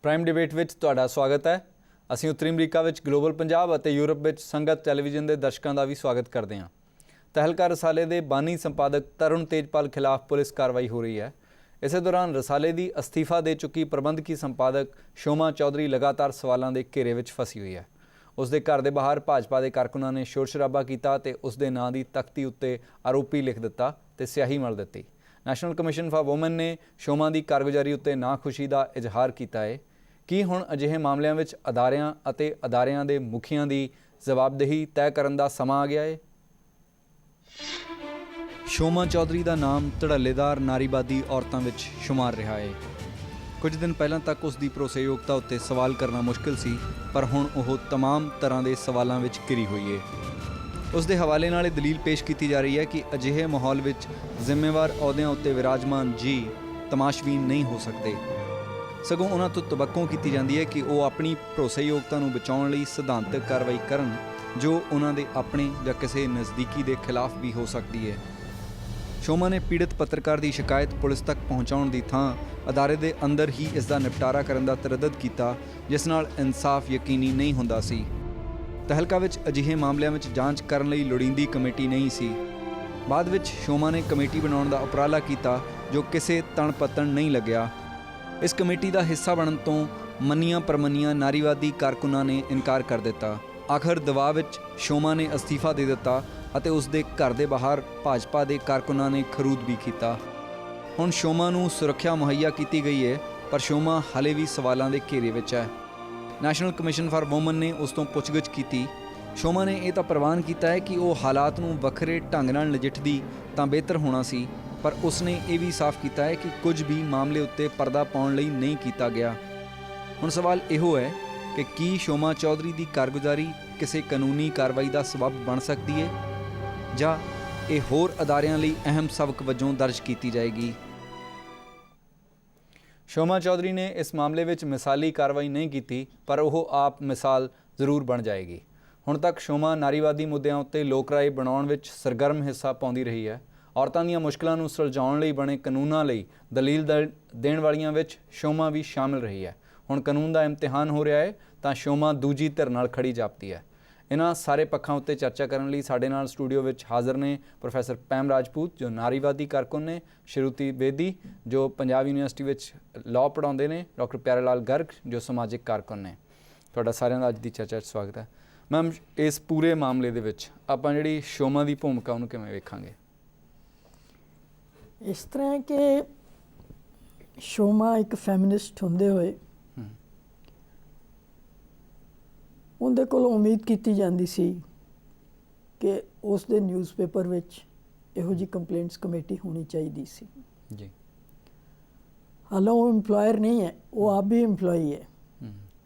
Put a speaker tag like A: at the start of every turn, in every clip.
A: Prime debate ਵਿੱਚ ਤੁਹਾਡਾ ਸਵਾਗਤ ਹੈ। ਅਸੀਂ ਉੱਤਰੀ ਅਮਰੀਕਾ ਵਿੱਚ ਗਲੋਬਲ ਪੰਜਾਬ ਅਤੇ ਯੂਰਪ ਵਿੱਚ ਸੰਗਤ ਟੈਲੀਵਿਜ਼ਨ ਦੇ ਦਰਸ਼ਕਾਂ ਦਾ ਵੀ ਸਵਾਗਤ ਕਰਦੇ ਹਾਂ। ਤਹਿਲਕਾ ਰਸਾਲੇ ਦੇ ਬਾਨੀ ਸੰਪਾਦਕ ਤਰੁਣ ਤੇਜਪਾਲ ਖਿਲਾਫ ਪੁਲਿਸ ਕਾਰਵਾਈ ਹੋ ਰਹੀ ਹੈ। ਇਸੇ ਦੌਰਾਨ ਰਸਾਲੇ ਦੀ ਅਸਤੀਫਾ ਦੇ ਚੁੱਕੀ ਪ੍ਰਬੰਧਕੀ ਸੰਪਾਦਕ ਸ਼ੋਮਾ ਚੌਧਰੀ ਲਗਾਤਾਰ ਸਵਾਲਾਂ ਦੇ ਘੇਰੇ ਵਿੱਚ ਫਸੀ ਹੋਈ ਹੈ। ਉਸ ਦੇ ਘਰ ਦੇ ਬਾਹਰ ਭਾਜਪਾ ਦੇ ਕਾਰਕੁਨਾਂ ਨੇ ਸ਼ੋਰ ਸ਼ਰਾਬਾ ਕੀਤਾ ਤੇ ਉਸ ਦੇ ਨਾਂ ਦੀ ਤਖਤੀ ਉੱਤੇ ਆਰੋਪੀ ਲਿਖ ਦਿੱਤਾ ਤੇ ਸਿਆਹੀ ਮਲ ਦਿੱਤੀ। ਨੈਸ਼ਨਲ ਕਮਿਸ਼ਨ ਫਾਰ ਵੂਮਨ ਨੇ ਸ਼ੋਮਾ ਦੀ ਕਾਰਗੁਜ਼ਾਰੀ ਉੱਤੇ ਨਾਖੁਸ਼ੀ ਦਾ ਇਜ਼ਹਾਰ ਕੀਤਾ ਹੈ। ਕੀ ਹੁਣ ਅਜਿਹੇ ਮਾਮਲਿਆਂ ਵਿੱਚ ਅਦਾਰਿਆਂ ਅਤੇ ਅਦਾਰਿਆਂ ਦੇ ਮੁਖੀਆਂ ਦੀ ਜਵਾਬਦੇਹੀ ਤੈਅ ਕਰਨ ਦਾ ਸਮਾਂ ਆ ਗਿਆ ਹੈ? ਸ਼ੋਮਾ ਚੌਧਰੀ ਦਾ ਨਾਮ ਧੜੱਲੇਦਾਰ ਨਾਰੀਵਾਦੀ ਔਰਤਾਂ ਵਿੱਚ ਸ਼ੁਮਾਰ ਰਿਹਾ ਹੈ। ਕੁਝ ਦਿਨ ਪਹਿਲਾਂ ਤੱਕ ਉਸ ਦੀ ਭਰੋਸੇਯੋਗਤਾ ਉੱਤੇ ਸਵਾਲ ਕਰਨਾ ਮੁਸ਼ਕਿਲ ਸੀ, ਪਰ ਹੁਣ ਉਹ ਤਮਾਮ ਤਰ੍ਹਾਂ ਦੇ ਸਵਾਲਾਂ ਵਿੱਚ ਘਿਰੀ ਹੋਈ ਹੈ। ਉਸ ਦੇ ਹਵਾਲੇ ਨਾਲ ਇਹ ਦਲੀਲ ਪੇਸ਼ ਕੀਤੀ ਜਾ ਰਹੀ ਹੈ ਕਿ ਅਜਿਹੇ ਮਾਹੌਲ ਵਿੱਚ ਜ਼ਿੰਮੇਵਾਰ ਅਹੁਦਿਆਂ ਉੱਤੇ ਵਿਰਾਜਮਾਨ ਜੀ ਤਮਾਸ਼ਬੀਨ ਨਹੀਂ ਹੋ ਸਕਦੇ, ਸਗੋਂ ਉਹਨਾਂ ਤੋਂ ਤਵੱਕੋਂ ਕੀਤੀ ਜਾਂਦੀ ਹੈ ਕਿ ਉਹ ਆਪਣੀ ਭਰੋਸੇਯੋਗਤਾ ਨੂੰ ਬਚਾਉਣ ਲਈ ਸਿਧਾਂਤਕ ਕਾਰਵਾਈ ਕਰਨ, ਜੋ ਉਹਨਾਂ ਦੇ ਆਪਣੇ ਜਾਂ ਕਿਸੇ ਨਜ਼ਦੀਕੀ ਦੇ ਖਿਲਾਫ ਵੀ ਹੋ ਸਕਦੀ ਹੈ। ਸ਼ੋਮਾ ਨੇ ਪੀੜਤ ਪੱਤਰਕਾਰ ਦੀ ਸ਼ਿਕਾਇਤ ਪੁਲਿਸ ਤੱਕ ਪਹੁੰਚਾਉਣ ਦੀ ਥਾਂ ਅਦਾਰੇ ਦੇ ਅੰਦਰ ਹੀ ਇਸ ਦਾ ਨਿਪਟਾਰਾ ਕਰਨ ਦਾ ਤਰੱਦਦ ਕੀਤਾ, ਜਿਸ ਨਾਲ ਇਨਸਾਫ ਯਕੀਨੀ ਨਹੀਂ ਹੁੰਦਾ ਸੀ। ਤਹਿਲਕਾ ਵਿੱਚ ਅਜਿਹੇ ਮਾਮਲਿਆਂ ਵਿੱਚ ਜਾਂਚ ਕਰਨ ਲਈ ਲੋੜੀਂਦੀ ਕਮੇਟੀ ਨਹੀਂ ਸੀ। ਬਾਅਦ ਵਿੱਚ ਸ਼ੋਮਾ ਨੇ ਕਮੇਟੀ ਬਣਾਉਣ ਦਾ ਉਪਰਾਲਾ ਕੀਤਾ, ਜੋ ਕਿਸੇ ਤਣ ਪੱਤਣ ਨਹੀਂ ਲੱਗਿਆ। ਇਸ ਕਮੇਟੀ ਦਾ ਹਿੱਸਾ ਬਣਨ ਤੋਂ ਮੰਨੀਆਂ ਪ੍ਰਮੰਨੀਆਂ ਨਾਰੀਵਾਦੀ ਕਾਰਕੁਨਾਂ ਨੇ ਇਨਕਾਰ ਕਰ ਦਿੱਤਾ। ਆਖਰ ਦਬਾਅ ਵਿੱਚ ਸ਼ੋਮਾ ਨੇ ਅਸਤੀਫਾ ਦੇ ਦਿੱਤਾ ਅਤੇ ਉਸ ਦੇ ਘਰ ਦੇ ਬਾਹਰ ਭਾਜਪਾ ਦੇ ਕਾਰਕੁਨਾਂ ਨੇ ਖਰੂਦ ਵੀ ਕੀਤਾ। ਹੁਣ ਸ਼ੋਮਾ ਨੂੰ ਸੁਰੱਖਿਆ ਮੁਹੱਈਆ ਕੀਤੀ ਗਈ ਹੈ, ਪਰ ਸ਼ੋਮਾ ਹਾਲੇ ਵੀ ਸਵਾਲਾਂ ਦੇ ਘੇਰੇ ਵਿੱਚ ਹੈ। ਨੈਸ਼ਨਲ ਕਮਿਸ਼ਨ ਫਾਰ ਵੂਮਨ ਨੇ ਉਸ ਤੋਂ ਪੁੱਛਗਿੱਛ ਕੀਤੀ। ਸ਼ੋਮਾ ਨੇ ਇਹ ਤਾਂ ਪ੍ਰਵਾਨ ਕੀਤਾ ਹੈ ਕਿ ਉਹ ਹਾਲਾਤ ਨੂੰ ਵੱਖਰੇ ਢੰਗ ਨਾਲ ਨਜਿੱਠਦੀ ਤਾਂ ਬਿਹਤਰ ਹੋਣਾ ਸੀ, ਪਰ ਉਸਨੇ ਇਹ ਵੀ ਸਾਫ਼ ਕੀਤਾ ਹੈ ਕਿ ਕੁਝ ਵੀ ਮਾਮਲੇ ਉੱਤੇ ਪਰਦਾ ਪਾਉਣ ਲਈ ਨਹੀਂ ਕੀਤਾ ਗਿਆ। ਹੁਣ ਸਵਾਲ ਇਹੋ ਹੈ ਕਿ ਕੀ ਸ਼ੋਮਾ ਚੌਧਰੀ ਦੀ ਕਾਰਗੁਜ਼ਾਰੀ ਕਿਸੇ ਕਾਨੂੰਨੀ ਕਾਰਵਾਈ ਦਾ ਸਬੱਬ ਬਣ ਸਕਦੀ ਹੈ, ਜਾਂ ਇਹ ਹੋਰ ਅਦਾਰਿਆਂ ਲਈ ਅਹਿਮ ਸਬਕ ਵਜੋਂ ਦਰਜ ਕੀਤੀ ਜਾਏਗੀ। ਸ਼ੋਮਾ ਚੌਧਰੀ ਨੇ ਇਸ ਮਾਮਲੇ ਵਿੱਚ ਮਿਸਾਲੀ ਕਾਰਵਾਈ ਨਹੀਂ ਕੀਤੀ, ਪਰ ਉਹ ਆਪ ਮਿਸਾਲ ਜ਼ਰੂਰ ਬਣ ਜਾਏਗੀ। ਹੁਣ ਤੱਕ ਸ਼ੋਮਾ ਨਾਰੀਵਾਦੀ ਮੁੱਦਿਆਂ ਉੱਤੇ ਲੋਕ ਰਾਏ ਬਣਾਉਣ ਵਿੱਚ ਸਰਗਰਮ ਹਿੱਸਾ ਪਾਉਂਦੀ ਰਹੀ ਹੈ। ਔਰਤਾਂ ਦੀਆਂ ਮੁਸ਼ਕਲਾਂ ਨੂੰ ਸੁਲਝਾਉਣ ਲਈ ਬਣੇ ਕਾਨੂੰਨਾਂ ਲਈ ਦਲੀਲ ਦੇਣ ਵਾਲੀਆਂ ਵਿੱਚ ਸ਼ੋਮਾ ਵੀ ਸ਼ਾਮਿਲ ਰਹੀ ਹੈ। ਹੁਣ ਕਾਨੂੰਨ ਦਾ ਇਮਤਿਹਾਨ ਹੋ ਰਿਹਾ ਹੈ ਤਾਂ ਸ਼ੋਮਾ ਦੂਜੀ ਧਿਰ ਨਾਲ ਖੜੀ ਜਾਪਦੀ ਹੈ। ਇਹਨਾਂ ਸਾਰੇ ਪੱਖਾਂ ਉੱਤੇ ਚਰਚਾ ਕਰਨ ਲਈ ਸਾਡੇ ਨਾਲ ਸਟੂਡੀਓ ਵਿੱਚ ਹਾਜ਼ਰ ਨੇ ਪ੍ਰੋਫੈਸਰ ਪੈਮ ਰਾਜਪੂਤ, ਜੋ ਨਾਰੀਵਾਦੀ ਕਾਰਕੁਨ ਨੇ, ਸ਼ਰੂਤੀ ਬੇਦੀ, ਜੋ ਪੰਜਾਬ ਯੂਨੀਵਰਸਿਟੀ ਵਿੱਚ ਲਾਅ ਪੜ੍ਹਾਉਂਦੇ ਨੇ, ਡਾਕਟਰ ਪਿਆਰੇ ਲਾਲ ਗਰਗ, ਜੋ ਸਮਾਜਿਕ ਕਾਰਕੁਨ ਨੇ। ਤੁਹਾਡਾ ਸਾਰਿਆਂ ਦਾ ਅੱਜ ਦੀ ਚਰਚਾ 'ਚ ਸਵਾਗਤ ਹੈ। ਮੈਮ, ਇਸ ਪੂਰੇ ਮਾਮਲੇ ਦੇ ਵਿੱਚ ਆਪਾਂ ਜਿਹੜੀ ਸ਼ੋਮਾ ਦੀ ਭੂਮਿਕਾ ਉਹਨੂੰ ਕਿਵੇਂ ਵੇਖਾਂਗੇ?
B: ਇਸ ਤਰ੍ਹਾਂ ਹੈ ਕਿ ਸ਼ੋਮਾ ਇੱਕ ਫੈਮਿਨਿਸਟ ਹੁੰਦੇ ਹੋਏ ਉਹਦੇ ਕੋਲੋਂ ਉਮੀਦ ਕੀਤੀ ਜਾਂਦੀ ਸੀ ਕਿ ਉਸ ਦੇ ਨਿਊਜ਼ਪੇਪਰ ਵਿੱਚ ਇਹੋ ਜਿਹੀ ਕੰਪਲੇਂਟਸ ਕਮੇਟੀ ਹੋਣੀ ਚਾਹੀਦੀ ਸੀ
A: ਜੀ।
B: ਹਾਲਾਂ ਉਹ ਇੰਪਲੋਇਰ ਨਹੀਂ ਹੈ, ਉਹ ਆਪ ਵੀ ਇੰਪਲੋਈ ਹੈ,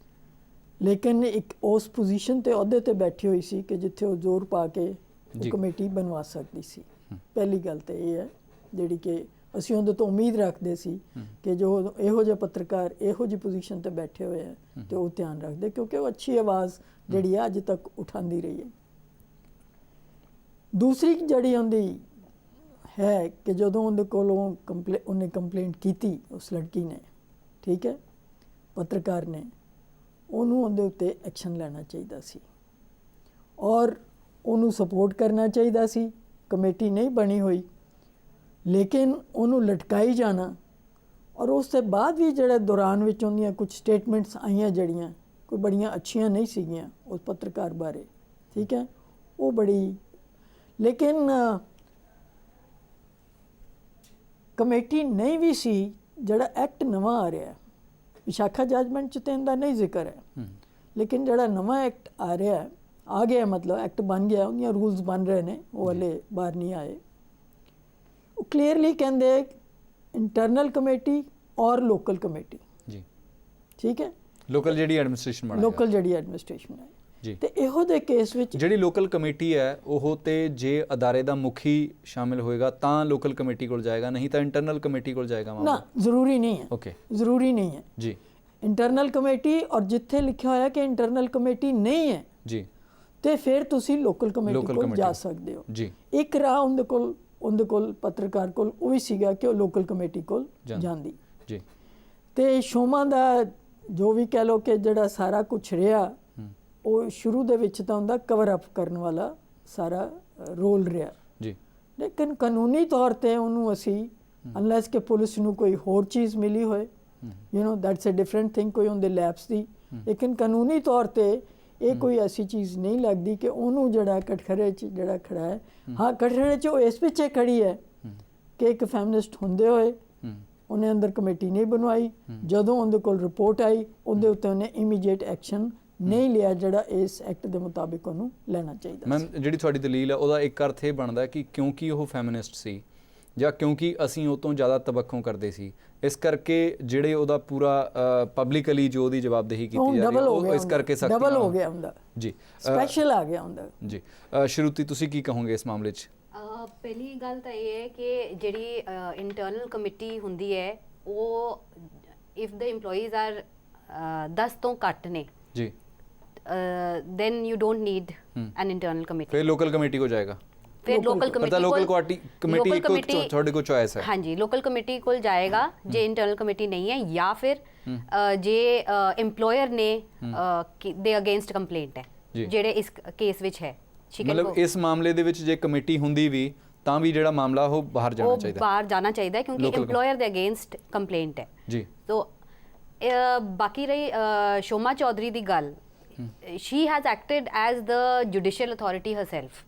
B: ਲੇਕਿਨ ਇੱਕ ਉਸ ਪੋਜੀਸ਼ਨ 'ਤੇ ਅਹੁਦੇ 'ਤੇ ਬੈਠੀ ਹੋਈ ਸੀ ਕਿ ਜਿੱਥੇ ਉਹ ਜ਼ੋਰ ਪਾ ਕੇ ਉਹ ਕਮੇਟੀ ਬਣਵਾ ਸਕਦੀ ਸੀ। ਪਹਿਲੀ ਗੱਲ ਤਾਂ ਇਹ ਹੈ ਜਿਹੜੀ ਕਿ ਅਸੀਂ ਉਹਦੇ ਤੋਂ ਉਮੀਦ ਰੱਖਦੇ ਸੀ ਕਿ ਜੋ ਇਹੋ ਜਿਹੇ ਪੱਤਰਕਾਰ ਇਹੋ ਜਿਹੀ ਪੋਜੀਸ਼ਨ 'ਤੇ ਬੈਠੇ ਹੋਏ ਹੈ ਅਤੇ ਉਹ ਧਿਆਨ ਰੱਖਦੇ, ਕਿਉਂਕਿ ਉਹ ਅੱਛੀ ਆਵਾਜ਼ ਜਿਹੜੀ ਹੈ ਅੱਜ ਤੱਕ ਉਠਾਉਂਦੀ ਰਹੀ ਹੈ। ਦੂਸਰੀ ਜਿਹੜੀ ਉਹਦੀ ਹੈ ਕਿ ਜਦੋਂ ਉਹਦੇ ਕੋਲੋਂ ਉਹਨੇ ਕੰਪਲੇਂਟ ਕੀਤੀ, ਉਸ ਲੜਕੀ ਨੇ, ਠੀਕ ਹੈ, ਪੱਤਰਕਾਰ ਨੇ, ਉਹਨੂੰ ਉਹਦੇ ਉੱਤੇ ਐਕਸ਼ਨ ਲੈਣਾ ਚਾਹੀਦਾ ਸੀ ਔਰ ਉਹਨੂੰ ਸਪੋਰਟ ਕਰਨਾ ਚਾਹੀਦਾ ਸੀ। ਕਮੇਟੀ ਨਹੀਂ ਬਣੀ ਹੋਈ, ਲੇਕਿਨ ਉਹਨੂੰ ਲਟਕਾਈ ਜਾਣਾ ਔਰ ਉਸ ਤੋਂ ਬਾਅਦ ਵੀ ਜਿਹੜੇ ਦੌਰਾਨ ਵਿੱਚ ਉਹਦੀਆਂ ਕੁਝ ਸਟੇਟਮੈਂਟਸ ਆਈਆਂ ਜਿਹੜੀਆਂ ਕੋਈ ਬੜੀਆਂ ਅੱਛੀਆਂ ਨਹੀਂ ਸੀਗੀਆਂ ਉਸ ਪੱਤਰਕਾਰ ਬਾਰੇ, ਠੀਕ ਹੈ, ਉਹ ਬੜੀ, ਲੇਕਿਨ ਕਮੇਟੀ ਨਹੀਂ ਵੀ ਸੀ। ਜਿਹੜਾ ਐਕਟ ਨਵਾਂ ਆ ਰਿਹਾ, ਵਿਸ਼ਾਖਾ ਜੱਜਮੈਂਟ 'ਚ ਤਾਂ ਇਹਦਾ ਨਹੀਂ ਜ਼ਿਕਰ ਹੈ, ਲੇਕਿਨ ਜਿਹੜਾ ਨਵਾਂ ਐਕਟ ਆ ਰਿਹਾ, ਆ ਗਿਆ, ਮਤਲਬ ਐਕਟ ਬਣ ਗਿਆ, ਉਹਦੀਆਂ ਰੂਲਸ ਬਣ ਰਹੇ ਨੇ, ਉਹ ਹਲੇ ਬਾਹਰ ਨਹੀਂ ਆਏ। ਉਹ ਕਲੀਅਰਲੀ ਕਹਿੰਦੇ ਇੰਟਰਨਲ ਕਮੇਟੀ ਔਰ ਲੋਕਲ ਕਮੇਟੀ ਜੀ, ਠੀਕ ਹੈ, ਲੋਕਲ ਜਿਹੜੀ ਐਡਮਿਨਿਸਟ੍ਰੇਸ਼ਨ ਹੈ ਜੀ। ਤੇ ਇਹੋ ਦੇ ਕੇਸ ਵਿੱਚ
A: ਜਿਹੜੀ ਲੋਕਲ ਕਮੇਟੀ ਹੈ ਉਹ ਤੇ ਜੇ ਅਦਾਰੇ ਦਾ ਮੁਖੀ ਸ਼ਾਮਿਲ ਹੋਏਗਾ ਤਾਂ ਲੋਕਲ ਕਮੇਟੀ ਕੋਲ ਜਾਏਗਾ, ਨਹੀਂ ਤਾਂ ਇੰਟਰਨਲ ਕਮੇਟੀ ਕੋਲ ਜਾਏਗਾ ਮਾਮਲਾ?
B: ਨਾ, ਜ਼ਰੂਰੀ ਨਹੀਂ ਹੈ। ਓਕੇ, ਜ਼ਰੂਰੀ ਨਹੀਂ ਹੈ ਜੀ। ਇੰਟਰਨਲ ਕਮੇਟੀ, ਔਰ ਜਿੱਥੇ ਲਿਖਿਆ ਹੋਇਆ ਕਿ ਇੰਟਰਨਲ ਕਮੇਟੀ ਨਹੀਂ ਹੈ ਜੀ, ਤੇ ਫਿਰ ਤੁਸੀਂ ਲੋਕਲ ਕਮੇਟੀ ਕੋਲ ਜਾ ਸਕਦੇ ਹੋ ਜੀ। ਇੱਕ ਰਾਹ ਉਹਦੇ ਕੋਲ ਪੱਤਰਕਾਰ ਕੋਲ ਉਹ ਵੀ ਸੀਗਾ ਕਿ ਉਹ ਲੋਕਲ ਕਮੇਟੀ ਕੋਲ ਜਾਂਦੀ ਜੀ। ਤੇ ਸ਼ੋਮਾ ਦਾ ਜੋ ਵੀ ਕਹਿ ਲਓ ਕਿ ਜਿਹੜਾ ਸਾਰਾ ਕੁਝ ਰਿਹਾ ਉਹ ਸ਼ੁਰੂ ਦੇ ਵਿੱਚ ਤਾਂ ਹੁੰਦਾ ਕਵਰ ਅਪ ਕਰਨ ਵਾਲਾ ਸਾਰਾ ਰੋਲ ਰਿਹਾ
A: ਜੀ,
B: ਲੇਕਿਨ ਕਾਨੂੰਨੀ ਤੌਰ ਤੇ ਉਹਨੂੰ ਅਸੀਂ ਅਨਲੈਸ ਕਿ ਪੁਲਿਸ ਨੂੰ ਕੋਈ ਹੋਰ ਚੀਜ਼ ਮਿਲੀ ਹੋਏ ਦੈਟਸ ਅ ਡਿਫਰੈਂਟ ਥਿੰਗ, ਕੋਈ ਉਹਦੇ ਲੈਬਸ ਦੀ, ਲੇਕਿਨ ਕਾਨੂੰਨੀ ਤੌਰ ਤੇ ਇਹ ਕੋਈ ਐਸੀ ਚੀਜ਼ ਨਹੀਂ ਲੱਗਦੀ ਕਿ ਉਹਨੂੰ ਜਿਹੜਾ ਕਟਘਰੇ 'ਚ ਜਿਹੜਾ ਖੜਾ ਹੈ, ਹਾਂ ਕਟਘਰੇ 'ਚ ਉਹ ਇਸ ਪਿੱਛੇ ਖੜੀ ਹੈ ਕਿ ਇੱਕ ਫੈਮਿਨਿਸਟ ਹੁੰਦੇ ਹੋਏ ਉਹਨੇ ਅੰਦਰ ਕਮੇਟੀ ਨਹੀਂ ਬਣਵਾਈ, ਜਦੋਂ ਉਹਦੇ ਕੋਲ ਰਿਪੋਰਟ ਆਈ ਉਹਦੇ ਉੱਤੇ ਉਹਨੇ ਇਮੀਡੀਏਟ ਐਕਸ਼ਨ ਨਹੀਂ ਲਿਆ ਜਿਹੜਾ ਇਸ ਐਕਟ ਦੇ ਮੁਤਾਬਿਕ ਉਹਨੂੰ ਲੈਣਾ ਚਾਹੀਦਾ।
A: ਮੈਮ ਜਿਹੜੀ ਤੁਹਾਡੀ ਦਲੀਲ ਹੈ ਉਹਦਾ ਇੱਕ ਅਰਥ ਇਹ ਬਣਦਾ ਕਿ ਕਿਉਂਕਿ ਉਹ ਫੈਮਿਨਿਸਟ ਸੀ ਜਾਂ ਕਿਉਂਕਿ ਅਸੀਂ ਉਹ ਤੋਂ ਜ਼ਿਆਦਾ ਤਵੱਕੋਂ ਕਰਦੇ ਸੀ, ਇਸ ਕਰਕੇ ਜਿਹੜੇ ਉਹਦਾ ਪੂਰਾ ਪਬਲਿਕਲੀ ਜੋ ਉਹਦੀ ਜਵਾਬਦੇਹੀ ਕੀਤੀ ਜਾ ਰਹੀ ਹੈ ਉਹ ਇਸ ਕਰਕੇ ਸਖਤੀ
B: ਡਬਲ ਹੋ ਗਿਆ ਹੁੰਦਾ
A: ਜੀ,
B: ਸਪੈਸ਼ਲ ਆ ਗਿਆ ਹੁੰਦਾ ਜੀ।
A: ਸ਼ਰੂਤੀ ਤੁਸੀਂ ਕੀ ਕਹੋਗੇ ਇਸ ਮਾਮਲੇ 'ਚ?
C: ਪਹਿਲੀ ਗੱਲ ਤਾਂ ਇਹ ਹੈ ਕਿ ਜਿਹੜੀ ਇੰਟਰਨਲ ਕਮੇਟੀ ਹੁੰਦੀ ਹੈ ਉਹ ਇਫ ਦ EMPLOYEES ਆਰ 10 ਤੋਂ ਘੱਟ ਨੇ
A: ਜੀ,
C: then you don't need an internal committee।
A: ਫਿਰ ਲੋਕਲ ਕਮੇਟੀ ਕੋ ਜਾਏਗਾ,
C: ਫਿਰ ਲੋਕਲ ਕਮੇਟੀ
A: ਕਮੇਟੀ ਤੁਹਾਡੇ ਕੋਲ ਚੁਆਇਸ ਹੈ।
C: ਹਾਂਜੀ, ਲੋਕਲ ਕਮੇਟੀ ਕੋਲ ਜਾਏਗਾ ਜੇ ਇੰਟਰਨਲ ਕਮੇਟੀ ਨਹੀਂ ਹੈ, ਜਾਂ ਫਿਰ ਜੇ EMPLOYER ਨੇ ਦੇ ਅਗੇਂਸਟ ਕੰਪਲੇਂਟ ਹੈ ਜਿਹੜੇ ਇਸ ਕੇਸ ਵਿੱਚ ਹੈ।
A: ਮਤਲਬ ਇਸ ਮਾਮਲੇ ਦੇ ਵਿੱਚ ਜੇ ਕਮੇਟੀ ਹੁੰਦੀ ਵੀ ਤਾਂ ਵੀ ਜਿਹੜਾ ਮਾਮਲਾ ਉਹ ਬਾਹਰ ਜਾਣਾ ਚਾਹੀਦਾ,
C: ਬਾਹਰ ਜਾਣਾ ਚਾਹੀਦਾ ਕਿਉਂਕਿ EMPLOYER ਦੇ ਅਗੇਂਸਟ ਕੰਪਲੇਂਟ ਹੈ
A: ਜੀ।
C: ਤੋ ਬਾਕੀ ਰਹੀ ਸ਼ੋਮਾ ਚੌਧਰੀ ਦੀ ਗੱਲ, she has acted as the judicial authority herself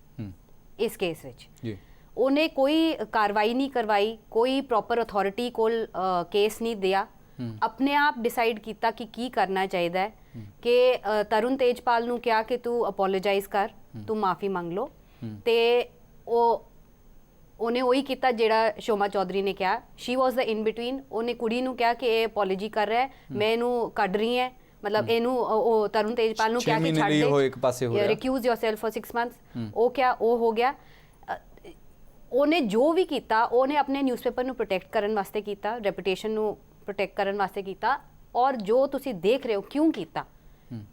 C: ਇਸ ਕੇਸ ਵਿੱਚ ਜੀ। ਉਹਨੇ ਕੋਈ ਕਾਰਵਾਈ ਨਹੀਂ ਕਰਵਾਈ, ਕੋਈ ਪ੍ਰੋਪਰ ਅਥਾਰਟੀ ਕੋਲ ਕੇਸ ਨਹੀਂ ਦਿਆ, ਆਪਣੇ ਆਪ ਡਿਸਾਈਡ ਕੀਤਾ ਕਿ ਕੀ ਕਰਨਾ ਚਾਹੀਦਾ ਹੈ ਕਿ ਤਰੁਣ ਤੇਜਪਾਲ ਨੂੰ ਕਿਹਾ ਕਿ ਤੂੰ ਅਪੋਲੋਜਾਈਜ਼ ਕਰ, ਤੂੰ ਮਾਫੀ ਮੰਗ ਲਓ, ਤੇ ਉਹਨੇ ਉਹੀ ਕੀਤਾ ਜਿਹੜਾ ਸ਼ੋਮਾ ਚੌਧਰੀ ਨੇ ਕਿਹਾ। ਸ਼ੀ ਵਾਸ ਦ ਇਨ ਬਿਟਵੀਨ। ਉਹਨੇ ਕੁੜੀ ਨੂੰ ਕਿਹਾ ਕਿ ਇਹ ਅਪੋਲੋਜੀ ਕਰ ਰਿਹਾ ਹੈ, ਮੈਂ ਇਹਨੂੰ ਕੱਢ ਰਹੀ ਹਾਂ, ਮਤਲਬ ਇਹਨੂੰ ਉਹ ਤਰੁਣ ਤੇਜਪਾਲ ਨੂੰ ਕਿਹਾ ਕਿ ਛੱਡ ਦੇ, ਰਿਕਿਊਜ਼ ਯੋਰਸੈਲਫ ਫॉर 6 months। ਉਹ ਕਿਹਾ, ਉਹ ਹੋ ਗਿਆ। ਉਹਨੇ ਜੋ ਵੀ ਕੀਤਾ ਉਹਨੇ ਆਪਣੇ ਨਿਊਜ਼ਪੇਪਰ ਨੂੰ ਪ੍ਰੋਟੈਕਟ ਕਰਨ ਵਾਸਤੇ ਕੀਤਾ, ਰੈਪੂਟੇਸ਼ਨ ਨੂੰ ਪ੍ਰੋਟੈਕਟ ਕਰਨ ਵਾਸਤੇ ਕੀਤਾ, ਔਰ ਜੋ ਤੁਸੀਂ ਦੇਖ ਰਹੇ ਹੋ ਕਿਉਂ ਕੀਤਾ,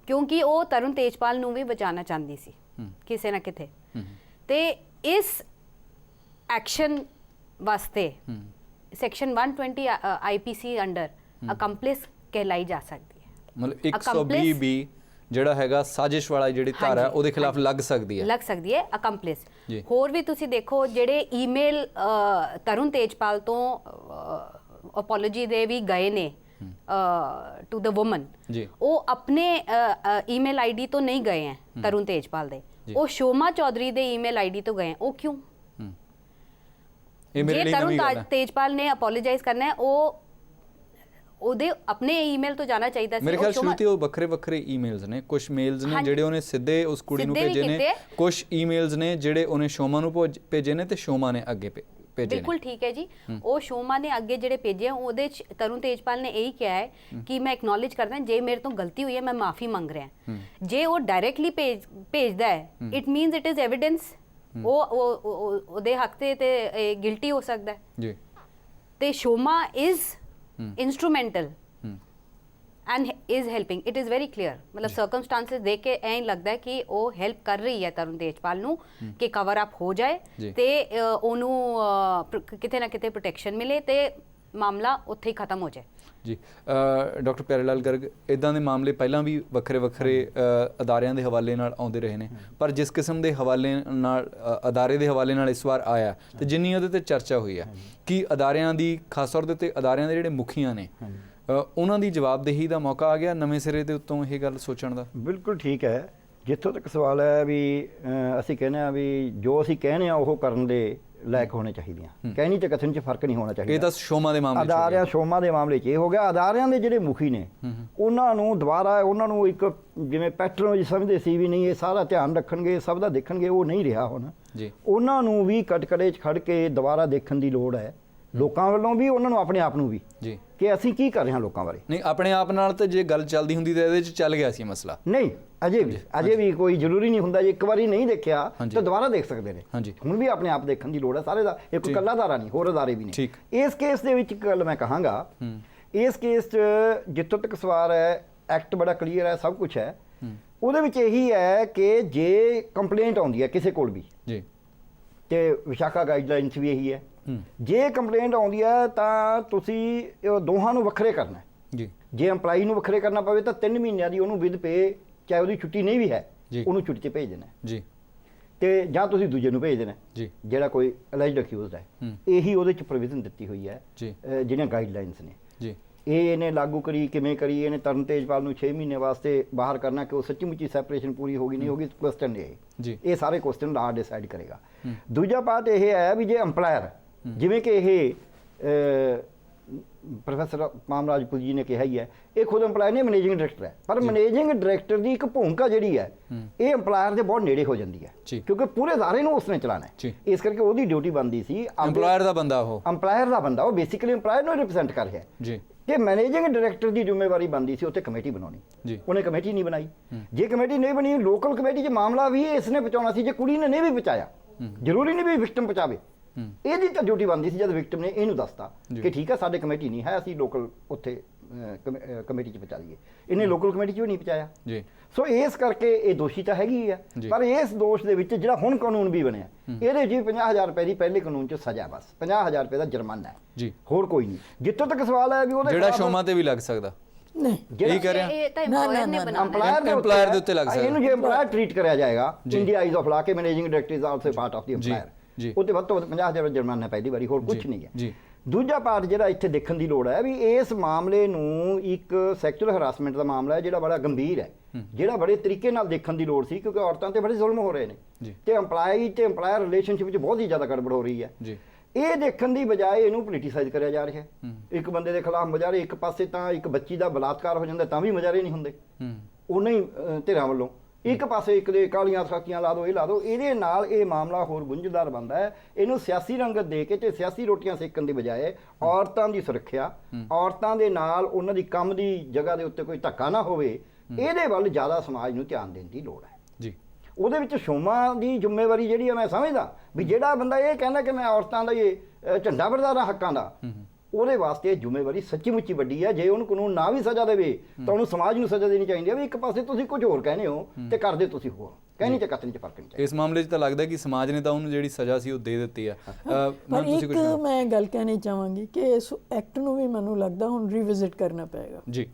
C: ਕਿਉਂਕਿ ਉਹ ਤਰੁਣ ਤੇਜਪਾਲ ਨੂੰ ਵੀ ਬਚਾਉਣਾ ਚਾਹੁੰਦੀ ਸੀ ਕਿਸੇ ਨਾ ਕਿਤੇ। ਤੇ ਇਸ ਐਕਸ਼ਨ ਵਾਸਤੇ ਸੈਕਸ਼ਨ 120 IPC ਅੰਡਰ ਅਕੰਪਲਿਸ ਕਹਿਲਾਈ ਜਾ ਸਕਦੀ ਹੈ।
A: ਮਤਲਬ 120 ਵੀ ਜਿਹੜਾ ਹੈਗਾ ਸਾਜ਼ਿਸ਼ ਵਾਲਾ ਜਿਹੜੀ ਧਾਰਾ ਉਹਦੇ ਖਿਲਾਫ ਲੱਗ ਸਕਦੀ ਹੈ ਅਕੰਪਲਿਸ। ਹੋਰ ਵੀ ਤੁਸੀਂ ਦੇਖੋ ਜਿਹੜੇ ਈਮੇਲ ਤਰੁਣ ਤੇਜਪਾਲ ਤੋਂ ਅਪੋਲੋਜੀ ਦੇ ਵੀ ਗਏ ਨੇ ਟੂ ਦ ਵੂਮਨ, ਉਹ ਆਪਣੇ ਈਮੇਲ ਆਈਡੀ ਤੋਂ ਨਹੀਂ ਗਏ ਹੈ ਤਰੁਣ ਤੇਜਪਾਲ ਦੇ, ਉਹ ਸ਼ੋਮਾ ਚੌਧਰੀ ਦੇ ਈਮੇਲ ਆਈਡੀ ਤੋਂ ਗਏ ਹੈ। ਉਹ ਕਿਉਂ? ਜੇ ਤਰੁਣ ਤੇਜਪਾਲ ਨੇ ਅਪੋਲੋਜਾਈਜ਼ ਕਰਨਾ ਹੈ ਉਹ ਉਹਦੇ ਆਪਣੇ ਈਮੇਲ ਤੋਂ ਜਾਣਾ ਚਾਹੀਦਾ ਸੀ। ਮੇਰੇ ਖਿਆਲ ਸ਼ੁਰੂਤੀ ਉਹ ਵੱਖਰੇ ਵੱਖਰੇ ਈਮੇਲਸ ਨੇ, ਕੁਝ ਮੇਲਸ ਨੇ ਜਿਹੜੇ ਉਹਨੇ ਸਿੱਧੇ ਉਸ ਕੁੜੀ ਨੂੰ ਭੇਜੇ ਨੇ, ਕੁਝ ਈਮੇਲਸ ਨੇ ਜਿਹੜੇ ਉਹਨੇ ਸ਼ੋਮਾ ਨੂੰ ਭੇਜੇ ਨੇ ਤੇ ਸ਼ੋਮਾ ਨੇ ਅੱਗੇ ਭੇਜੇ ਨੇ।
C: ਬਿਲਕੁਲ ਠੀਕ ਹੈ ਜੀ। ਉਹ ਸ਼ੋਮਾ ਨੇ ਅੱਗੇ ਜਿਹੜੇ ਭੇਜੇ ਉਹਦੇ ਚ ਤਰੁਣ ਤੇਜਪਾਲ ਨੇ ਇਹੀ ਕਿਹਾ ਹੈ ਕਿ ਮੈਂ ਐਕਨੋਲੇਜ ਕਰਦਾ ਜੇ ਮੇਰੇ ਤੋਂ ਗਲਤੀ ਹੋਈ ਹੈ ਮੈਂ ਮਾਫੀ ਮੰਗ ਰਿਹਾ। ਜੇ ਉਹ ਡਾਇਰੈਕਟਲੀ ਭੇਜਦਾ ਹੈ it means it is evidence, ਉਹ ਉਹਦੇ ਹੱਕ ਤੇ ਗਿਲਟੀ ਹੋ ਸਕਦਾ ਹੈ ਜੀ। ਤੇ ਸ਼ੋਮਾ is instrumental and is helping, it is very clear। मतलब circumstances देख के ऐं लगता है कि वो help कर रही है तरੁਣ ਤੇਜਪਾਲ ਨੂੰ ਕਿ ਕਵਰ ਅਪ ਹੋ ਜਾਏ ਤੇ ਉਹਨੂੰ ਕਿਤੇ ਨਾ ਕਿਤੇ ਪ੍ਰੋਟੈਕਸ਼ਨ ਮਿਲੇ ਤੇ ਮਾਮਲਾ ਉੱਥੇ ਹੀ ਖਤਮ ਹੋ ਜਾਏ ਜੀ। ਡਾਕਟਰ ਪਿਆਰੇ ਲਾਲ ਗਰਗ, ਇਦਾਂ ਦੇ ਮਾਮਲੇ ਪਹਿਲਾਂ ਵੀ ਵੱਖਰੇ ਵੱਖਰੇ ਅਦਾਰਿਆਂ ਦੇ ਹਵਾਲੇ ਨਾਲ ਆਉਂਦੇ ਰਹੇ ਨੇ, ਪਰ ਜਿਸ ਕਿਸਮ ਦੇ ਹਵਾਲੇ ਨਾਲ ਅਦਾਰੇ ਦੇ ਹਵਾਲੇ ਨਾਲ ਇਸ ਵਾਰ ਆਇਆ ਤੇ ਜਿੰਨੀ ਉਹਦੇ ਤੇ ਚਰਚਾ ਹੋਈ ਹੈ ਕਿ ਅਦਾਰਿਆਂ ਦੀ ਖਾਸ ਤੌਰ ਦੇ ਉੱਤੇ ਅਦਾਰਿਆਂ ਦੇ ਜਿਹੜੇ ਮੁਖੀਆਂ ਨੇ ਉਹਨਾਂ ਦੀ ਜਵਾਬਦੇਹੀ ਦਾ ਮੌਕਾ ਆ ਗਿਆ ਨਵੇਂ ਸਿਰੇ ਦੇ ਉੱਤੋਂ ਇਹ ਗੱਲ ਸੋਚਣ ਦਾ।
D: ਬਿਲਕੁਲ ਠੀਕ ਹੈ। ਜਿੱਥੋਂ ਤੱਕ ਸਵਾਲ ਹੈ ਵੀ ਅਸੀਂ ਕਹਿੰਦੇ ਆ ਵੀ ਜੋ ਅਸੀਂ ਕਹਿੰਦੇ ਆ ਉਹ ਕਰਨ ਦੇ ਲਾਇਕ ਹੋਣੇ ਚਾਹੀਦੀਆਂ, ਕਹਿਣੀ ਤੇ ਕਥਨ 'ਚ ਫਰਕ ਨਹੀਂ ਹੋਣਾ ਚਾਹੀਦਾ।
A: ਇਹ ਤਾਂ ਸ਼ੋਮਾ ਦੇ ਮਾਮਲੇ 'ਚ
D: ਅਦਾਰਿਆਂ ਸ਼ੋਮਾ ਦੇ ਮਾਮਲੇ 'ਚ ਇਹ ਹੋ ਗਿਆ। ਅਦਾਰਿਆਂ ਦੇ ਜਿਹੜੇ ਮੁਖੀ ਨੇ ਉਹਨਾਂ ਨੂੰ ਦੁਬਾਰਾ ਉਹਨਾਂ ਨੂੰ ਇੱਕ ਜਿਵੇਂ ਪੈਟਰਨ ਸਮਝਦੇ ਸੀ ਵੀ ਨਹੀਂ ਇਹ ਸਾਰਾ ਧਿਆਨ ਰੱਖਣਗੇ, ਸਭ ਦਾ ਦੇਖਣਗੇ, ਉਹ ਨਹੀਂ ਰਿਹਾ ਹੁਣ ਜੀ। ਉਹਨਾਂ ਨੂੰ ਵੀ ਕਟਕੜੇ 'ਚ ਖੜ ਕੇ ਦੁਬਾਰਾ ਦੇਖਣ ਦੀ ਲੋੜ ਹੈ, ਲੋਕਾਂ ਵੱਲੋਂ ਵੀ, ਉਹਨਾਂ ਨੂੰ ਆਪਣੇ ਆਪ ਨੂੰ ਵੀ ਜੀ, ਕਿ ਅਸੀਂ ਕੀ ਕਰ ਰਹੇ ਹਾਂ ਲੋਕਾਂ ਬਾਰੇ। ਨਹੀਂ
A: ਆਪਣੇ ਆਪ ਨਾਲ ਤਾਂ ਜੇ ਗੱਲ ਚੱਲਦੀ ਹੁੰਦੀ ਤਾਂ ਇਹਦੇ 'ਚ ਚੱਲ ਗਿਆ ਸੀ ਮਸਲਾ।
D: ਨਹੀਂ ਅਜੇ ਵੀ ਕੋਈ ਜ਼ਰੂਰੀ ਨਹੀਂ ਹੁੰਦਾ, ਜੇ ਇੱਕ ਵਾਰੀ ਨਹੀਂ ਦੇਖਿਆ ਤਾਂ ਦੁਬਾਰਾ ਦੇਖ ਸਕਦੇ ਨੇ। ਹੁਣ ਵੀ ਆਪਣੇ ਆਪ ਦੇਖਣ ਦੀ ਲੋੜ ਹੈ ਸਾਰੇ ਦਾ, ਇਹ ਕੋਈ ਇਕੱਲਾ ਅਦਾਰਾ ਨਹੀਂ, ਹੋਰ ਅਦਾਰੇ ਵੀ ਨੇ। ਇਸ ਕੇਸ ਦੇ ਵਿੱਚ ਇੱਕ ਗੱਲ ਮੈਂ ਕਹਾਂਗਾ, ਇਸ ਕੇਸ 'ਚ ਜਿੱਥੋਂ ਤੱਕ ਸਵਾਲ ਹੈ ਐਕਟ ਬੜਾ ਕਲੀਅਰ ਹੈ, ਸਭ ਕੁਛ ਹੈ। ਉਹਦੇ ਵਿੱਚ ਇਹੀ ਹੈ ਕਿ ਜੇ ਕੰਪਲੇਂਟ ਆਉਂਦੀ ਹੈ ਕਿਸੇ ਕੋਲ ਵੀ ਜੀ, ਤੇ ਵਿਸ਼ਾਖਾ ਗਾਈਡਲਾਈਨਸ ਵੀ ਇਹੀ ਹੈ, ਜੇ ਕੰਪਲੇਂਟ ਆਉਂਦੀ ਹੈ ਤਾਂ ਤੁਸੀਂ ਦੋਹਾਂ ਨੂੰ ਵੱਖਰੇ ਕਰਨਾ ਜੀ। ਜੇ EMPLOYE ਨੂੰ ਵੱਖਰੇ ਕਰਨਾ ਪਵੇ ਤਾਂ 3 ਮਹੀਨਿਆਂ ਦੀ ਉਹਨੂੰ ਵਿਦ ਪੇ, ਚਾਹੇ ਉਹਦੀ ਛੁੱਟੀ ਨਹੀਂ ਵੀ ਹੈ, ਉਹਨੂੰ ਛੁੱਟੀ 'ਤੇ ਭੇਜ ਦੇਣਾ
A: ਜੀ, ਤੇ
D: ਜਾਂ ਤੁਸੀਂ ਦੂਜੇ ਨੂੰ ਭੇਜ ਦੇਣਾ
A: ਜੀ,
D: ਜਿਹੜਾ ਕੋਈ ਅਲੈਜਡ ਅਕਿਊਜ਼ਡ ਹੈ। ਇਹੀ ਉਹਦੇ 'ਚ ਪ੍ਰੋਵੀਜ਼ਨ ਦਿੱਤੀ ਹੋਈ ਹੈ ਜਿਹੜੀਆਂ ਗਾਈਡਲਾਈਨਸ ਨੇ ਜੀ। ਇਹ ਇਹਨੇ ਲਾਗੂ ਕਰੀ ਕਿਵੇਂ ਕਰੀ, ਇਹਨੇ ਤਰਨ ਤੇਜਪਾਲ ਨੂੰ 6 ਮਹੀਨੇ ਵਾਸਤੇ ਬਾਹਰ ਕਰਨਾ ਕਿ ਉਹ ਸੱਚੀ ਮੁੱਚੀ ਸੈਪਰੇਸ਼ਨ ਪੂਰੀ ਹੋ ਗਈ ਨਹੀਂ ਹੋਗੀ, ਕੁਐਸਚਨ ਇਹ ਸਾਰੇ ਕੁਐਸਚਨ ਲਾ ਡਿਸਾਈਡ ਕਰੇਗਾ। ਦੂਜਾ ਪਾਰਟ ਇਹ ਹੈ ਵੀ ਜੇ EMPLOYER, ਜਿਵੇਂ ਕਿ ਇਹ ਪ੍ਰੋਫੈਸਰ ਪਾਮ ਰਾਜਪੂਤ ਜੀ ਨੇ ਕਿਹਾ ਹੀ ਹੈ, ਇਹ ਖੁਦ EMPLOYER ਨੇ ਮੈਨੇਜਿੰਗ ਡਾਇਰੈਕਟਰ ਹੈ, ਪਰ ਮੈਨੇਜਿੰਗ ਡਾਇਰੈਕਟਰ ਦੀ ਇੱਕ ਭੂਮਿਕਾ ਜਿਹੜੀ ਹੈ ਇਹ EMPLOYER ਦੇ ਬਹੁਤ ਨੇੜੇ ਹੋ ਜਾਂਦੀ ਹੈ, ਕਿਉਂਕਿ ਪੂਰੇ ਅਦਾਰੇ ਨੂੰ ਉਸਨੇ ਚਲਾਉਣਾ ਹੈ। ਇਸ ਕਰਕੇ ਉਹਦੀ ਡਿਊਟੀ ਬਣਦੀ ਸੀ
A: EMPLOYER ਦਾ ਬੰਦਾ, ਉਹ
D: ਬੇਸਿਕਲੀ EMPLOYER ਨੂੰ ਰਿਪਰੈਜ਼ੈਂਟ ਕਰ ਰਿਹਾ ਹੈ ਕਿ ਮੈਨੇਜਿੰਗ ਡਾਇਰੈਕਟਰ ਦੀ ਜ਼ਿੰਮੇਵਾਰੀ ਬਣਦੀ ਸੀ ਉੱਥੇ ਕਮੇਟੀ ਬਣਾਉਣੀ। ਉਹਨੇ ਕਮੇਟੀ ਨਹੀਂ ਬਣਾਈ। ਜੇ ਕਮੇਟੀ ਨਹੀਂ ਬਣੀ, ਲੋਕਲ ਕਮੇਟੀ 'ਚ ਮਾਮਲਾ ਵੀ ਇਸਨੇ ਪਹੁੰਚਾਉਣਾ ਸੀ। ਜੇ ਕੁੜੀ ਨੇ ਨਹੀਂ ਵੀ ਪਹੁੰਚਾਇਆ, ਜ਼ਰੂਰੀ ਨਹੀਂ ਵੀ ਵਿਕਟਮ ਪਹੁੰਚਾਵੇ, ਇਹਦੀ ਤਾਂ ਡਿਊਟੀ ਬਣਦੀ ਸੀ ਜਦ ਵਿਕਟਮ ਨੇ ਇਹਨੂੰ ਦੱਸਤਾ ਕਿ ਠੀਕ ਹੈ ਸਾਡੇ ਕਮੇਟੀ ਨਹੀਂ ਹੈ, ਅਸੀਂ ਲੋਕਲ ਉੱਥੇ ਕਮੇਟੀ 'ਚ ਪਹੁੰਚਾ ਦਈਏ। ਇਹਨੇ ਲੋਕਲ ਕਮੇਟੀ 'ਚ ਵੀ ਨਹੀਂ ਪਹੁੰਚਾਇਆ। ਸੋ ਇਸ ਕਰਕੇ ਇਹ ਦੋਸ਼ੀ ਤਾਂ ਹੈਗੀ ਹੈ, ਪਰ ਇਸ ਦੋਸ਼ ਦੇ ਵਿੱਚ ਜਿਹੜਾ ਹੁਣ ਕਾਨੂੰਨ ਵੀ ਬਣਿਆ ਇਹਦੇ ਜੀ 50,000 ਰੁਪਏ ਦੀ ਪਹਿਲੇ ਕਾਨੂੰਨ 'ਚ ਸਜ਼ਾ, ਬਸ 50,000 ਰੁਪਏ ਦਾ ਜੁਰਮਾਨਾ ਹੈ, ਹੋਰ ਕੋਈ ਨਹੀਂ। ਜਿੱਥੋਂ ਤੱਕ ਸਵਾਲ ਹੈ ਵੀ ਉਹਦੇ
A: ਜਿਹੜਾ ਸ਼ੋਮਾ ਤੇ ਵੀ ਲੱਗ ਸਕਦਾ,
B: ਨਹੀਂ
A: ਇਹੀ ਕਹਿ ਰਿਹਾ
C: ਇਹ ਤਾਂ EMPLOYER ਨੇ ਬਣਾਉਣਾ,
A: EMPLOYER ਦੇ ਉੱਤੇ ਲੱਗ ਸਕਦਾ।
D: ਇਹਨੂੰ ਜੇ EMPLOYER ਟ੍ਰੀਟ ਕਰਿਆ ਜਾਏਗਾ ਇਨ ਦੀ ਆਈਜ਼ ਆਫ ਲਾ ਕੇ managing director is also part of the EMPLOYER, ਉਹਦੇ ਵੱਧ ਤੋਂ ਵੱਧ 50,000 ਰੁਪਏ ਜੁਰਮਾਨਾ ਪਹਿਲੀ ਵਾਰੀ, ਹੋਰ ਕੁਝ ਨਹੀਂ ਹੈ। ਦੂਜਾ ਪਾਰਟ ਜਿਹੜਾ ਇੱਥੇ ਦੇਖਣ ਦੀ ਲੋੜ ਹੈ ਵੀ ਇਸ ਮਾਮਲੇ ਨੂੰ ਇੱਕ ਸੈਕਸ਼ੂਅਲ ਹਰਾਸਮੈਂਟ ਦਾ ਮਾਮਲਾ ਹੈ ਜਿਹੜਾ ਬੜਾ ਗੰਭੀਰ ਹੈ, ਜਿਹੜਾ ਬੜੇ ਤਰੀਕੇ ਨਾਲ ਦੇਖਣ ਦੀ ਲੋੜ ਸੀ, ਕਿਉਂਕਿ ਔਰਤਾਂ ਤੇ ਬੜੇ ਜ਼ੁਲਮ ਹੋ ਰਹੇ ਨੇ ਤੇ EMPLOYE ਤੇ EMPLOYER ਰਿਲੇਸ਼ਨਸ਼ਿਪ ਵਿੱਚ ਬਹੁਤ ਹੀ ਜ਼ਿਆਦਾ ਗੜਬੜ ਹੋ ਰਹੀ ਹੈ। ਇਹ ਦੇਖਣ ਦੀ ਬਜਾਏ ਇਹਨੂੰ ਪੋਲੀਟੀਸਾਈਜ਼ ਕਰਿਆ ਜਾ ਰਿਹਾ ਹੈ। ਇੱਕ ਬੰਦੇ ਦੇ ਖਿਲਾਫ ਮੁਜ਼ਾਹਰੇ, ਇੱਕ ਪਾਸੇ ਤਾਂ ਇੱਕ ਬੱਚੀ ਦਾ ਬਲਾਤਕਾਰ ਹੋ ਜਾਂਦਾ ਤਾਂ ਵੀ ਮੁਜ਼ਾਹਰੇ ਨਹੀਂ ਹੁੰਦੇ ਉਹਨਾਂ ਹੀ ਧਿਰਾਂ ਵੱਲੋਂ, ਇੱਕ ਪਾਸੇ ਇੱਕ ਦੇ ਕਾਲੀਆਂ ਸਾਕੀਆਂ ਲਾ ਦਿਓ, ਇਹ ਲਾ ਦਿਓ। ਇਹਦੇ ਨਾਲ ਇਹ ਮਾਮਲਾ ਹੋਰ ਗੁੰਝਲਦਾਰ ਬਣਦਾ ਹੈ। ਇਹਨੂੰ ਸਿਆਸੀ ਰੰਗਤ ਦੇ ਕੇ ਤੇ ਸਿਆਸੀ ਰੋਟੀਆਂ ਸੇਕਣ ਦੀ ਬਜਾਏ ਔਰਤਾਂ ਦੀ ਸੁਰੱਖਿਆ, ਔਰਤਾਂ ਦੇ ਨਾਲ ਉਹਨਾਂ ਦੀ ਕੰਮ ਦੀ ਜਗ੍ਹਾ ਦੇ ਉੱਤੇ ਕੋਈ ਧੱਕਾ ਨਾ ਹੋਵੇ, ਇਹਦੇ ਵੱਲ ਜ਼ਿਆਦਾ ਸਮਾਜ ਨੂੰ ਧਿਆਨ ਦੇਣ ਦੀ ਲੋੜ ਹੈ ਜੀ। ਉਹਦੇ ਵਿੱਚ ਸ਼ੋਮਾ ਦੀ ਜ਼ਿੰਮੇਵਾਰੀ ਜਿਹੜੀ ਹੈ, ਮੈਂ ਸਮਝਦਾ ਵੀ ਜਿਹੜਾ ਬੰਦਾ ਇਹ ਕਹਿੰਦਾ ਕਿ ਮੈਂ ਔਰਤਾਂ ਦਾ ਇਹ ਝੰਡਾ ਬਰਦਾਰਾਂ ਹੱਕਾਂ ਦਾ, ਉਹਦੇ ਵਾਸਤੇ ਜ਼ਿੰਮੇਵਾਰੀ ਸੱਚੀ ਮੁੱਚੀ ਵੱਡੀ ਹੈ। ਜੇ ਉਹਨੂੰ ਕਾਨੂੰਨ ਨਾ ਵੀ ਸਜ਼ਾ ਦੇਵੇ ਤਾਂ ਉਹਨੂੰ ਸਮਾਜ ਨੂੰ ਸਜ਼ਾ ਦੇਣੀ ਚਾਹੀਦੀ ਹੈ ਵੀ ਇੱਕ ਪਾਸੇ ਤੁਸੀਂ ਕੁਝ ਹੋਰ ਕਹਿੰਦੇ ਹੋ ਤੇ ਕਰਦੇ ਤੁਸੀਂ ਹੋਰ, ਕਹਿਣੀ ਤੇ ਕਤਨੀ 'ਚ ਫਰਕ ਨਹੀਂ ਚਾਹੀਦਾ।
A: ਇਸ ਮਾਮਲੇ 'ਚ ਤਾਂ ਲੱਗਦਾ ਕਿ ਸਮਾਜ ਨੇ ਤਾਂ ਉਹਨੂੰ ਜਿਹੜੀ ਸਜ਼ਾ ਸੀ ਉਹ ਦੇ ਦਿੱਤੀ ਆ।
B: ਪਰ ਇੱਕ ਮੈਂ ਗੱਲ ਕਹਿਣੀ ਚਾਹਾਂਗੀ ਕਿ ਇਸ ਐਕਟ ਨੂੰ ਵੀ ਮੈਨੂੰ ਲੱਗਦਾ ਹੁਣ ਰੀਵਿਜ਼ਿਟ ਕਰਨਾ ਪਏਗਾ ਜੀ,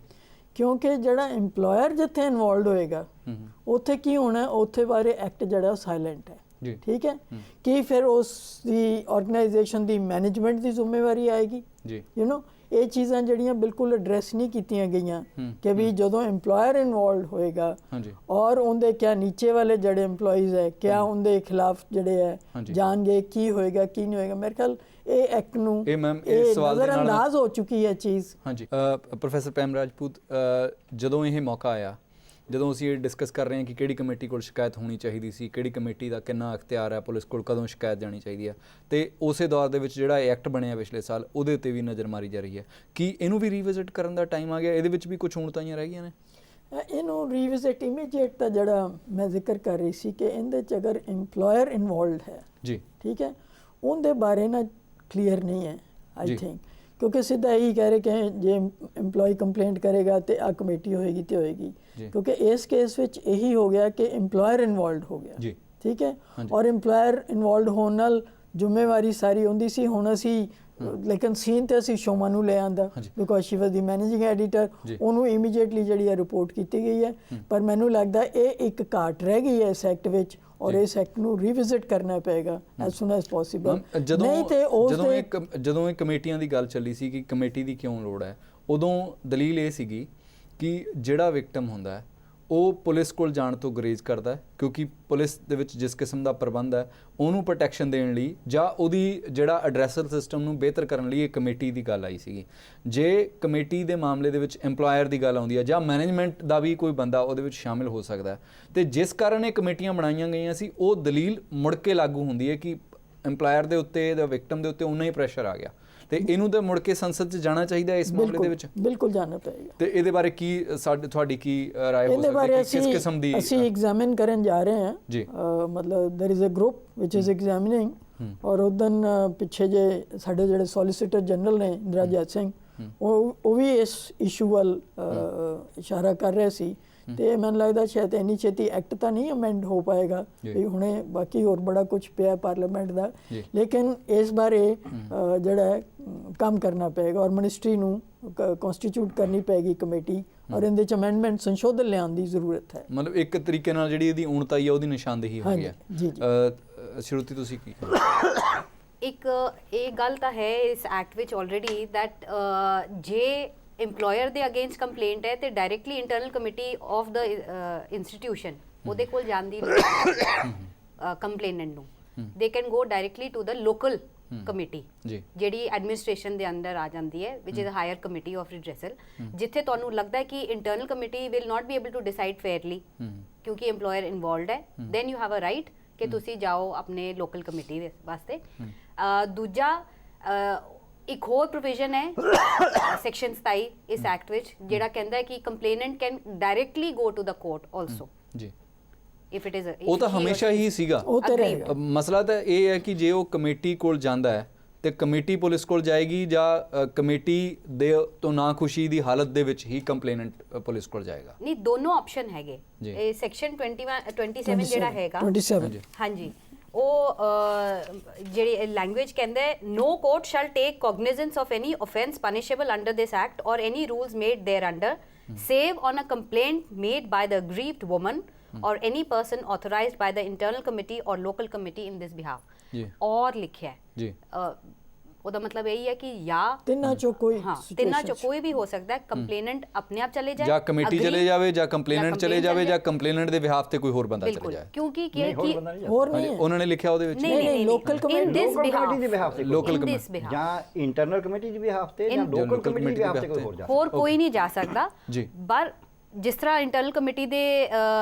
B: ਕਿਉਂਕਿ ਜਿਹੜਾ EMPLOYER ਜਿੱਥੇ ਇਨਵੋਲਵਡ ਹੋਏਗਾ ਉੱਥੇ ਕੀ ਹੋਣਾ, ਉੱਥੇ ਬਾਰੇ ਐਕਟ ਜਿਹੜਾ ਸਾਇਲੈਂਟ ਹੈ, ਠੀਕ ਹੈ। ਕੀ ਫਿਰ ਉਸ ਦੀ ਆਰਗੇਨਾਈਜੇਸ਼ਨ ਦੀ ਮੈਨੇਜਮੈਂਟ ਦੀ ਜ਼ਿੰਮੇਵਾਰੀ ਆਏਗੀ? ਇਹ ਚੀਜ਼ਾਂ ਜਿਹੜੀਆਂ ਬਿਲਕੁਲ ਐਡਰੈਸ ਨਹੀਂ ਕੀਤੀਆਂ ਗਈਆਂ ਕਿ ਵੀ ਜਦੋਂ EMPLOYER ਇਨਵੋਲਵਡ ਹੋਏਗਾ ਔਰ ਉਹਦੇ ਕਿਆ ਨੀਚੇ ਵਾਲੇ ਜਿਹੜੇ EMPLOYEES ਹੈ ਕਿਆ ਉਹਦੇ ਖਿਲਾਫ ਜਿਹੜੇ ਹੈ ਜਾਣਗੇ, ਕੀ ਹੋਏਗਾ ਕੀ ਨਹੀਂ ਹੋਏਗਾ। ਮੇਰੇ ਖਿਆਲ ਇਹ ਐਕਟ ਨੂੰ ਨਜ਼ਰਅੰਦਾਜ਼ ਹੋ ਚੁੱਕੀ ਹੈ ਚੀਜ਼।
A: ਹਾਂਜੀ ਪ੍ਰੋਫੈਸਰ ਪੈਮ ਰਾਜਪੂਤ, ਜਦੋਂ ਇਹ ਮੌਕਾ ਆਇਆ, ਜਦੋਂ ਅਸੀਂ ਇਹ ਡਿਸਕਸ ਕਰ ਰਹੇ ਹਾਂ ਕਿ ਕਿਹੜੀ ਕਮੇਟੀ ਕੋਲ ਸ਼ਿਕਾਇਤ ਹੋਣੀ ਚਾਹੀਦੀ ਸੀ, ਕਿਹੜੀ ਕਮੇਟੀ ਦਾ ਕਿੰਨਾ ਅਖਤਿਆਰ ਹੈ, ਪੁਲਿਸ ਕੋਲ ਕਦੋਂ ਸ਼ਿਕਾਇਤ ਜਾਣੀ ਚਾਹੀਦੀ ਹੈ, ਤੇ ਉਸੇ ਦੌਰ ਦੇ ਵਿੱਚ ਜਿਹੜਾ ਇਹ ਐਕਟ ਬਣਿਆ ਪਿਛਲੇ ਸਾਲ ਉਹਦੇ ਉੱਤੇ ਵੀ ਨਜ਼ਰ ਮਾਰੀ ਜਾ ਰਹੀ ਹੈ। ਕੀ ਇਹਨੂੰ ਵੀ ਰੀਵਿਜ਼ਿਟ ਕਰਨ ਦਾ ਟਾਈਮ ਆ ਗਿਆ? ਇਹਦੇ ਵਿੱਚ ਵੀ ਕੁਝ ਹੁਣਤਾਈਆਂ ਰਹਿ ਗਈਆਂ ਨੇ?
B: ਇਹਨੂੰ ਰੀਵਿਜ਼ਿਟ ਇਮੀਡੀਏਟ ਦਾ ਜਿਹੜਾ ਮੈਂ ਜ਼ਿਕਰ ਕਰ ਰਹੀ ਸੀ ਕਿ ਇਹਦੇ 'ਚ ਅਗਰ EMPLOYER ਇਨਵੋਲਵਡ ਹੈ ਜੀ, ਠੀਕ ਹੈ, ਉਹਦੇ ਬਾਰੇ ਨਾ ਕਲੀਅਰ ਨਹੀਂ ਹੈ ਆਈ ਥਿੰਕ, ਕਿਉਂਕਿ ਸਿੱਧਾ ਇਹੀ ਕਹਿ ਰਹੇ ਕਿ ਜੇ EMPLOYE ਕੰਪਲੇਂਟ ਕਰੇਗਾ ਤੇ ਆ ਕਮੇਟੀ ਹੋਏਗੀ ਤੇ ਹੋਏਗੀ, ਕਿਉਂਕਿ ਇਸ ਕੇਸ ਵਿੱਚ ਇਹੀ ਹੋ ਗਿਆ ਕਿ EMPLOYER ਇਨਵੋਲਵਡ ਹੋ ਗਿਆ, ਠੀਕ ਹੈ, ਔਰ EMPLOYER ਇਨਵੋਲਵਡ ਹੋਣ ਨਾਲ ਜ਼ਿੰਮੇਵਾਰੀ ਸਾਰੀ ਹੁੰਦੀ ਸੀ। ਹੁਣ ਅਸੀਂ ਲੇਕਿਨ ਸੀਨ ਤੇ ਅਸੀਂ ਸ਼ੋਮਾ ਨੂੰ ਲੈ ਆਂਦਾ because Shri was the managing editor, ਉਹਨੂੰ ਇਮੀਡੀਏਟਲੀ ਜਿਹੜੀ ਹੈ ਰਿਪੋਰਟ ਕੀਤੀ ਗਈ ਹੈ। ਪਰ ਮੈਨੂੰ ਲੱਗਦਾ ਇਹ ਇੱਕ ਘਾਟ ਰਹਿ ਗਈ ਹੈ ਇਸ ਐਕਟ ਵਿੱਚ ਔਰ ਇਸ ਐਕਟ ਨੂੰ ਰੀਵਿਜ਼ਿਟ ਕਰਨਾ ਪਏਗਾ ਐਜ਼ ਸੂਨ ਐਜ਼ ਪੋਸੀਬਲ। ਨਹੀਂ ਤੇ
A: ਜਦੋਂ ਇਹ ਕਮੇਟੀਆਂ ਦੀ ਗੱਲ ਚੱਲੀ ਸੀ ਕਿ ਕਮੇਟੀ ਦੀ ਕਿਉਂ ਲੋੜ ਹੈ, ਉਦੋਂ ਦਲੀਲ ਇਹ ਸੀਗੀ ਕਿ ਜਿਹੜਾ ਵਿਕਟਮ ਹੁੰਦਾ ਹੈ ਉਹ ਪੁਲਿਸ ਕੋਲ ਜਾਣ ਤੋਂ ਗੁਰੇਜ਼ ਕਰਦਾ ਹੈ, ਕਿਉਂਕਿ ਪੁਲਿਸ ਦੇ ਵਿੱਚ ਜਿਸ ਕਿਸਮ ਦਾ ਪ੍ਰਬੰਧ ਹੈ ਉਹਨੂੰ ਪ੍ਰੋਟੈਕਸ਼ਨ ਦੇਣ ਲਈ ਜਾਂ ਉਹਦੀ ਜਿਹੜਾ ਐਡਰੈਸਲ ਸਿਸਟਮ ਨੂੰ ਬਿਹਤਰ ਕਰਨ ਲਈ ਇਹ ਕਮੇਟੀ ਦੀ ਗੱਲ ਆਈ ਸੀਗੀ। ਜੇ ਕਮੇਟੀ ਦੇ ਮਾਮਲੇ ਦੇ ਵਿੱਚ EMPLOYER ਦੀ ਗੱਲ ਆਉਂਦੀ ਹੈ ਜਾਂ ਮੈਨੇਜਮੈਂਟ ਦਾ ਵੀ ਕੋਈ ਬੰਦਾ ਉਹਦੇ ਵਿੱਚ ਸ਼ਾਮਿਲ ਹੋ ਸਕਦਾ ਹੈ, ਤੇ ਜਿਸ ਕਾਰਨ ਇਹ ਕਮੇਟੀਆਂ ਬਣਾਈਆਂ ਗਈਆਂ ਸੀ ਉਹ ਦਲੀਲ ਮੁੜ ਕੇ ਲਾਗੂ ਹੁੰਦੀ ਹੈ ਕਿ EMPLOYER ਦੇ ਉੱਤੇ ਜਾਂ ਵਿਕਟਮ ਦੇ ਉੱਤੇ ਉਨਾ ਹੀ ਪ੍ਰੈਸ਼ਰ ਆ ਗਿਆ ਤੇ ਇਹਨੂੰ ਤਾਂ ਮੁੜ ਕੇ ਸੰਸਦ 'ਚ ਜਾਣਾ ਚਾਹੀਦਾ ਇਸ ਮਾਮਲੇ ਦੇ ਵਿੱਚ।
B: ਬਿਲਕੁਲ ਜਾਣਾ ਪਏਗਾ।
A: ਤੇ ਇਹਦੇ ਬਾਰੇ ਕੀ ਤੁਹਾਡੀ ਕੀ ਰਾਏ ਹੋ ਸਕਦੀ ਹੈ? ਕਿਸ ਕਿਸਮ ਦੀ
B: ਅਸੀਂ ਐਗਜ਼ਾਮਿਨ ਕਰਨ ਜਾ ਰਹੇ ਹਾਂ ਜੀ, ਮਤਲਬ देयर इज अ ਗਰੁੱਪ ਵਿਚ ਇਜ਼ ਐਗਜ਼ਾਮਿਨਿੰਗ, ਔਰ ਉਦਨ ਪਿੱਛੇ ਜੇ ਸਾਡੇ ਜਿਹੜੇ ਸੋਲਿਸਿਟਰ ਜਨਰਲ ਨੇ ਇੰਦਰਾਜੀਤ ਸਿੰਘ, ਉਹ ਵੀ ਇਸ ਇਸ਼ੂ ਵੱਲ ਇਸ਼ਾਰਾ ਕਰ ਰਹੇ ਸੀ ਤੇ ਮੈਨੂੰ ਲੱਗਦਾ ਸ਼ਾਇਦ ਇੰਨੀ ਛੇਤੀ ਐਕਟ ਤਾਂ ਨਹੀਂ ਅਮੈਂਡ ਹੋ ਪਾਏਗਾ ਵੀ ਹੁਣੇ, ਬਾਕੀ ਹੋਰ ਬੜਾ ਕੁਝ ਪਿਆ ਪਾਰਲੀਮੈਂਟ ਦਾ, ਲੇਕਿਨ ਇਸ ਬਾਰੇ ਜਿਹੜਾ ਹੈ ਕੰਮ ਕਰਨਾ ਪਏਗਾ ਔਰ ਮਿਨਿਸਟਰੀ ਨੂੰ ਕਨਸਟੀਟਿਊਟ ਕਰਨੀ ਪੈਗੀ ਕਮੇਟੀ ਔਰ ਇਹਦੇ ਚ ਅਮੈਂਡਮੈਂਟ ਸੰਸ਼ੋਧਨ ਲਿਆਉਣ ਦੀ ਜ਼ਰੂਰਤ ਹੈ।
A: ਮਤਲਬ ਇੱਕ ਤਰੀਕੇ ਨਾਲ ਜਿਹੜੀ ਇਹਦੀ ਊਣਤਾਈ ਹੈ ਉਹਦੀ ਨਿਸ਼ਾਨਦੇਹੀ ਹੋ ਗਈ ਹੈ।
B: ਜੀ
A: ਸ਼ਰੂਤੀ ਤੁਸੀਂ ਕੀ
C: ਇੱਕ ਇਹ ਗੱਲ ਤਾਂ ਹੈ ਇਸ ਐਕਟ ਵਿੱਚ ਆਲਰੇਡੀ ਦੈਟ ਜੇ employer ਦੇ ਅਗੇਂਸਟ ਕੰਪਲੇਂਟ ਹੈ ਤੇ directly internal committee of the institution ਉਹਦੇ ਕੋਲ ਜਾਣ ਦੀ ਲੋੜ ਕੰਪਲੇਨੈਂਟ ਨੂੰ, they can go directly to the local committee ਜਿਹੜੀ ਐਡਮਿਨਿਸਟ੍ਰੇਸ਼ਨ ਦੇ ਅੰਡਰ ਆ ਜਾਂਦੀ ਹੈ, ਵਿਚ is higher committee of redressal, ਜਿੱਥੇ ਤੁਹਾਨੂੰ ਲੱਗਦਾ ਹੈ ਕਿ internal committee will not be able to decide fairly ਕਿਉਂਕਿ EMPLOYER ਇਨਵੋਲਵਡ ਹੈ, then you have a right ਕਿ ਤੁਸੀਂ ਜਾਓ ਆਪਣੇ ਲੋਕਲ ਕਮੇਟੀ ਦੇ ਵਾਸਤੇ। ਦੂਜਾ ਇੱਕ ਹੋਰ ਪ੍ਰੋਵੀਜ਼ਨ ਹੈ ਸੈਕਸ਼ਨ 27 ਇਸ ਐਕਟ ਵਿੱਚ ਜਿਹੜਾ ਕਹਿੰਦਾ ਹੈ ਕਿ complainant can directly go to the court also ਜੀ ਇਫ ਇਟ ਇਜ਼। ਉਹ
A: ਤਾਂ ਹਮੇਸ਼ਾ ਹੀ ਸੀਗਾ, ਮਸਲਾ ਤਾਂ ਇਹ ਹੈ ਕਿ ਜੇ ਉਹ ਕਮੇਟੀ ਕੋਲ ਜਾਂਦਾ ਹੈ ਤੇ ਕਮੇਟੀ ਪੁਲਿਸ ਕੋਲ ਜਾਏਗੀ ਜਾਂ ਕਮੇਟੀ ਦੇ ਤੋਂ ਨਾ ਖੁਸ਼ੀ ਦੀ ਹਾਲਤ ਦੇ ਵਿੱਚ ਹੀ ਕੰਪਲੇਨੈਂਟ ਪੁਲਿਸ ਕੋਲ ਜਾਏਗਾ?
C: ਨਹੀਂ, ਦੋਨੋਂ ਆਪਸ਼ਨ ਹੈਗੇ। ਇਹ ਸੈਕਸ਼ਨ 27 ਜਿਹੜਾ ਹੈਗਾ, ਹਾਂਜੀ, ਉਹ ਜਿਹੜੀ ਲੈਂਗੁਏਜ ਕਹਿੰਦਾ ਹੈ no court shall take cognizance of any offence punishable under this act or any rules made thereunder save on a complaint made by the aggrieved woman or any person authorized by the internal committee or local committee in this behalf। और लिखा है ਉਹਦਾ ਮਤਲਬ ਇਹੀ ਹੈ ਕਿ ਜਾਂ ਤਿੰਨਾਂ ਚੋਂ ਕੋਈ ਵੀ ਹੋ ਸਕਦਾ ਹੈ, ਕੰਪਲੇਨੈਂਟ ਆਪਣੇ ਆਪ ਚਲੇ ਜਾਏ,
A: ਜਾਂ ਕਮੇਟੀ ਚਲੇ ਜਾਵੇ, ਜਾਂ ਕੰਪਲੇਨੈਂਟ ਚਲੇ ਜਾਵੇ, ਜਾਂ ਕੰਪਲੇਨੈਂਟ ਦੇ ਬਿਹਾਫ ਤੇ ਕੋਈ ਹੋਰ ਬੰਦਾ ਚਲੇ ਜਾਏ।
C: ਕਿਉਂਕਿ
B: ਹੋਰ ਨਹੀਂ
A: ਉਹਨਾਂ ਨੇ ਲਿਖਿਆ ਉਹਦੇ ਵਿੱਚ
B: ਨਹੀਂ ਲੋਕਲ ਕਮੇਟੀ
D: ਦੇ ਬਿਹਾਫ ਤੇ,
A: ਲੋਕਲ ਕਮੇਟੀ
D: ਜਾਂ ਇੰਟਰਨਲ ਕਮੇਟੀ ਦੇ ਬਿਹਾਫ ਤੇ, ਜਾਂ ਲੋਕਲ ਕਮੇਟੀ ਦੇ ਬਿਹਾਫ ਤੇ
C: ਹੋਰ ਕੋਈ ਨਹੀਂ ਜਾ ਸਕਦਾ। ਪਰ ਜਿਸ ਤਰ੍ਹਾਂ ਇੰਟਰਨਲ ਕਮੇਟੀ ਦੇ